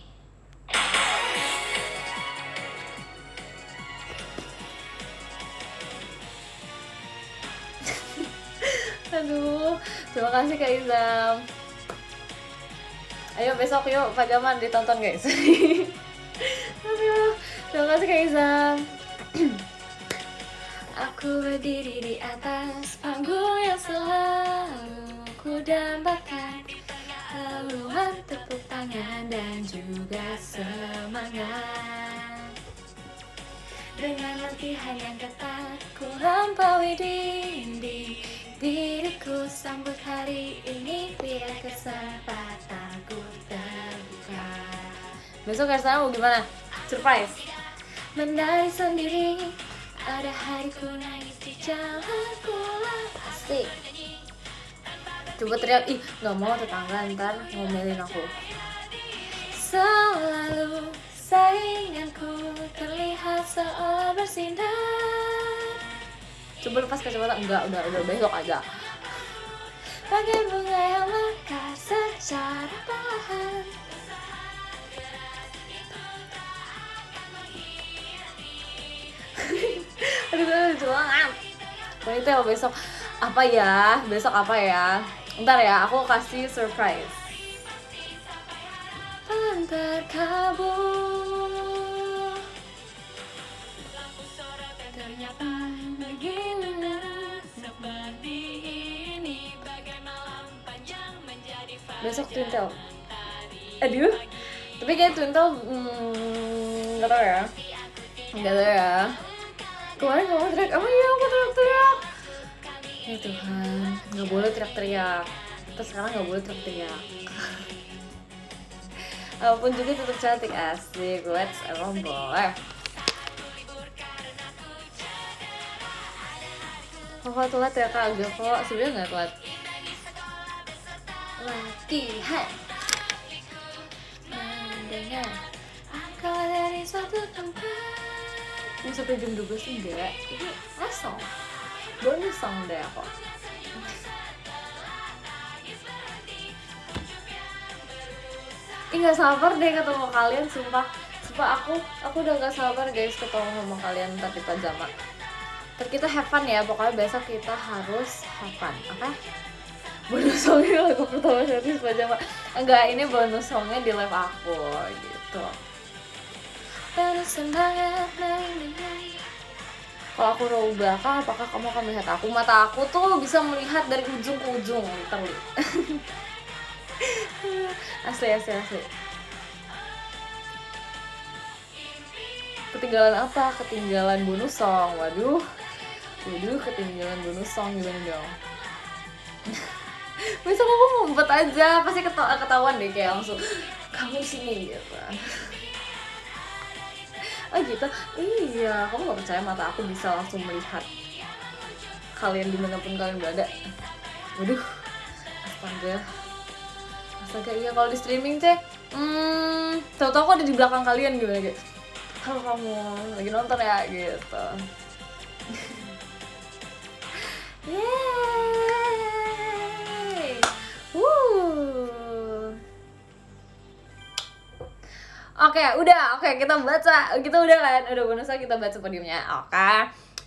Aduh, terima kasih Kak Izam. Ayo besok yuk pajama ditonton guys. Aduh, terima kasih Kak Izam. Aku berdiri di atas panggung yang selalu ku dambakan, haluan tepuk tangan dan juga semangat. Dengan latihan yang ketat ku lampaui dinding, diriku sambut hari ini biar kesempatanku terbuka. Besok Karsana mau gimana? Surprise. Menari sendiri, ada hariku nangis di jalan pulang. Asik. Coba teriak, gak mau tetangga ntar ngomelin aku. Selalu sainganku terlihat seolah bersinar. Coba lepas kacamata, enggak, udah besok aja. Bagai bunga yang mekar secara perlahan. Aduh, lucu banget. Wanita besok apa ya? Ntar ya, aku kasih surprise. Antar kabur ternyata begini seperti ini, bagai malam panjang menjadi besok Twintel. Aduh, tapi kayak Twintel nggak tahu ya. Kemarin kamu teriak, oh iya aku teriak. Ya Tuhan, nggak boleh teriak-teriak. Kita sekarang nggak boleh teriak-teriak. Apapun juga tetap cantik, asik. Let's emang boleh. Kok telat ya kak? Agak kok sebenarnya nggak telat. Latihan mendengar angka dari suatu tempat. Ini sampai jam 12 enggak? Ini last song, bonus song deh kok. Ih nggak sabar deh ketemu kalian, sumpah aku udah nggak sabar guys ketemu sama kalian ntar di pajama. Ntar kita have fun ya, pokoknya besok kita harus have fun, oke? Bonus songnya lagu pertama series pajama. Enggak, ini bonus songnya di live aku gitu. Penuh semangat main. Kalau aku roll belakang, apakah kamu akan melihat aku? Mata aku tuh bisa melihat dari ujung ke ujung, literally. asli. Ketinggalan apa? Ketinggalan bonus song. Waduh, ketinggalan bonus song gimana dong? Besok aku ngumpet aja, pasti ketahuan deh kayak langsung kamu sini gitu. Oh gitu? Iya, kamu gak percaya mata aku bisa langsung melihat kalian dimanapun kalian berada. Waduh, astaga iya kalau di streaming teh tau-tau aku ada di belakang kalian gimana gitu. Halo kamu, lagi nonton ya gitu. Yeay. Oke, kita udah kan, udah bonusnya kita baca podiumnya,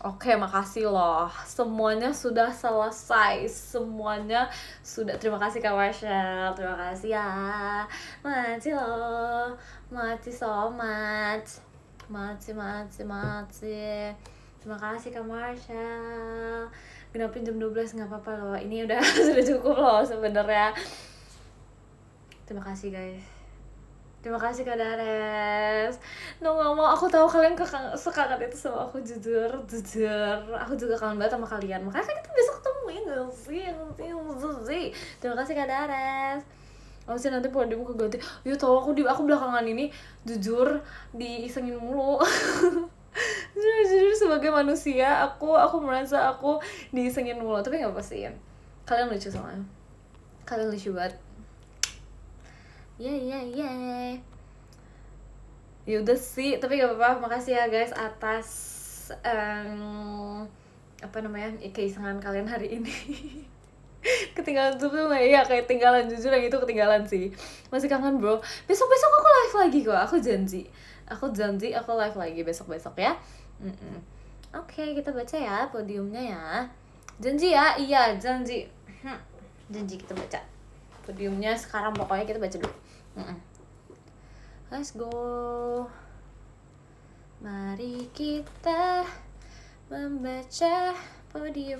Oke, makasih loh. Semuanya sudah selesai. Terima kasih Kak Marshall. Terima kasih ya. Makasih loh. Makasih so much. Makasih. Terima kasih Kak Marshall. Genapin jam 12 nggak apa-apa loh. Ini udah sudah cukup loh sebenarnya. Terima kasih guys. Terima kasih Kak Dares. Nggak mau, aku tahu kalian sekangen itu sama aku, jujur. Aku juga kangen banget sama kalian. Makanya kita besok ketemu ya nggak sih? Terima kasih Kak Dares. Sih nanti podium keganti. Yuk tau aku belakangan ini jujur diisengin mulu. jujur sebagai manusia aku merasa aku diisengin mulu, tapi nggak apa sih. Kalian lucu soalnya. Kalian lucu banget. Ya udah sih, tapi gak apa-apa. Makasih ya guys atas keisengan kalian hari ini. Ketinggalan tuh ya, kayak tinggalan, jujur yang itu ketinggalan sih. Masih kangen bro. Besok aku live lagi kok, aku janji aku live lagi besok ya. Oke, kita baca ya podiumnya ya. Janji ya, iya janji. Janji kita baca podiumnya sekarang, pokoknya kita baca dulu. Let's go. Mari kita membaca podium.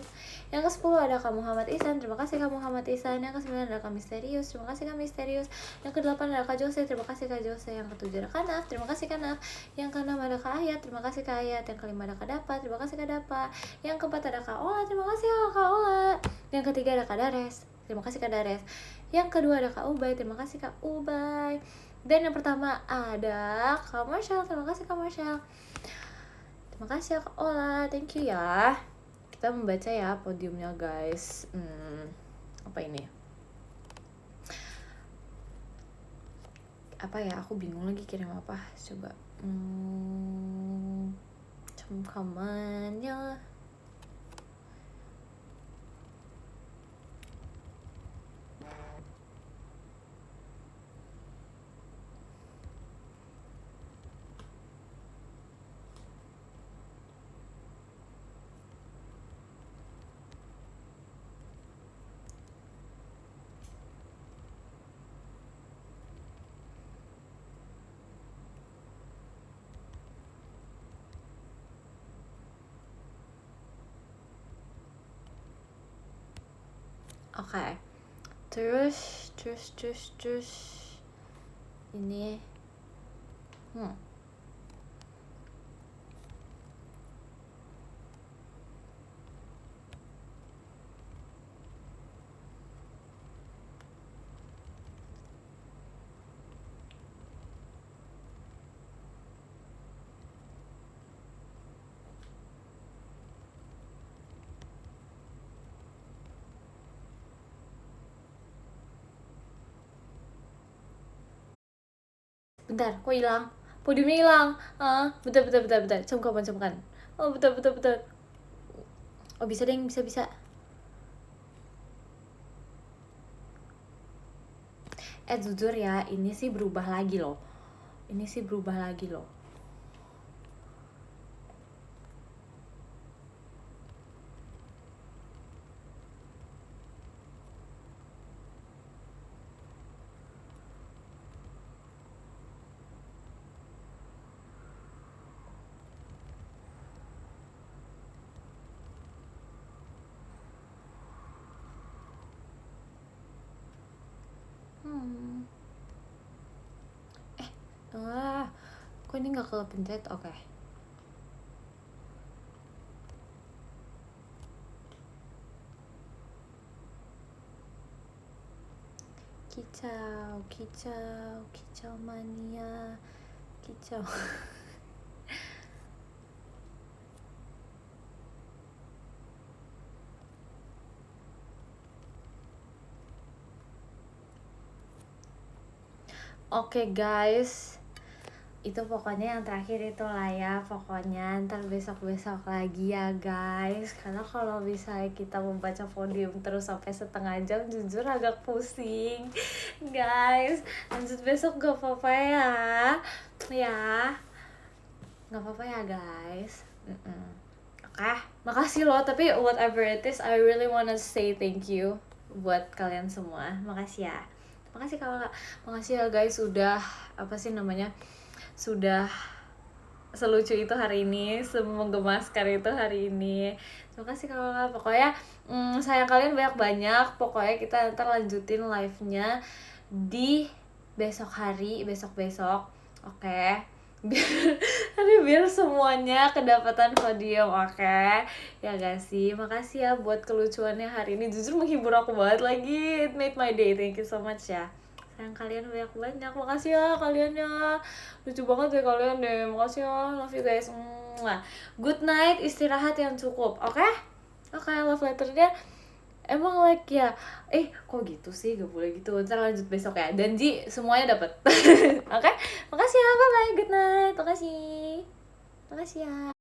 Yang ke-10 ada Kak Muhammad Ihsan. Terima kasih Kak Muhammad Ihsan. Yang ke-9 ada Kak Misterius. Terima kasih Kak Misterius. Yang ke-8 ada Kak Jose. Terima kasih Kak Jose. Yang ke-7 ada Kak Naf. Terima kasih Kak Naf. Yang ke-6 ada Kak Ayat. Terima kasih Kak Ayat. Yang ke-5 ada Kak Dapa. Terima kasih Kak Dapa. Yang ke-4 ada Kak Ola. Terima kasih Kak Ola. Yang ke-3 ada Kak Dares. Terima kasih Kak Dares. Yang kedua ada Kak Ubay. Terima kasih Kak Ubay. Dan yang pertama ada Kak Marshall. Terima kasih Kak Marshall. Terima kasih Kak Ola. Thank you ya. Kita membaca ya podiumnya guys. Apa ini? Apa ya? Aku bingung lagi kirim apa. Coba. Kamarnya. Oke. Terus ini Bentar, kok hilang? Podiumnya hilang. Bentar. Camkan. Oh, bentar. Oh, bisa deh, bisa. Jujur ya, ini sih berubah lagi loh. Kok ini nggak kepencet? Oke. Kicau mania, kicau. Oke guys, itu pokoknya yang terakhir itu lah ya. Pokoknya ntar besok lagi ya guys, karena kalau misalnya kita membaca podium terus sampai setengah jam, jujur agak pusing guys. Lanjut besok gak apa-apa ya gak apa-apa ya guys. Oke, makasih loh. Tapi whatever it is, I really wanna say thank you buat kalian semua. Makasih ya guys, sudah sudah selucu itu hari ini, semenggemaskan itu hari ini. Terima kasih Kakak. Pokoknya sayang kalian banyak. Pokoknya kita ntar lanjutin live-nya di besok oke? Biar semuanya kedapatan podium, oke? Ya gak sih? Makasih ya buat kelucuannya hari ini. Jujur menghibur aku banget lagi. It made my day. Thank you so much ya. Sayang kalian banyak. Makasih ya kalian ya. Lucu banget ya kalian deh. Makasih ya. Love you guys. Good night. Istirahat yang cukup. Oke? Oke, love letternya emang like ya, kok gitu sih, gak boleh gitu. Ntar lanjut besok ya, janji semuanya dapet. Oke? Makasih ya, bye bye, good night. Makasih ya.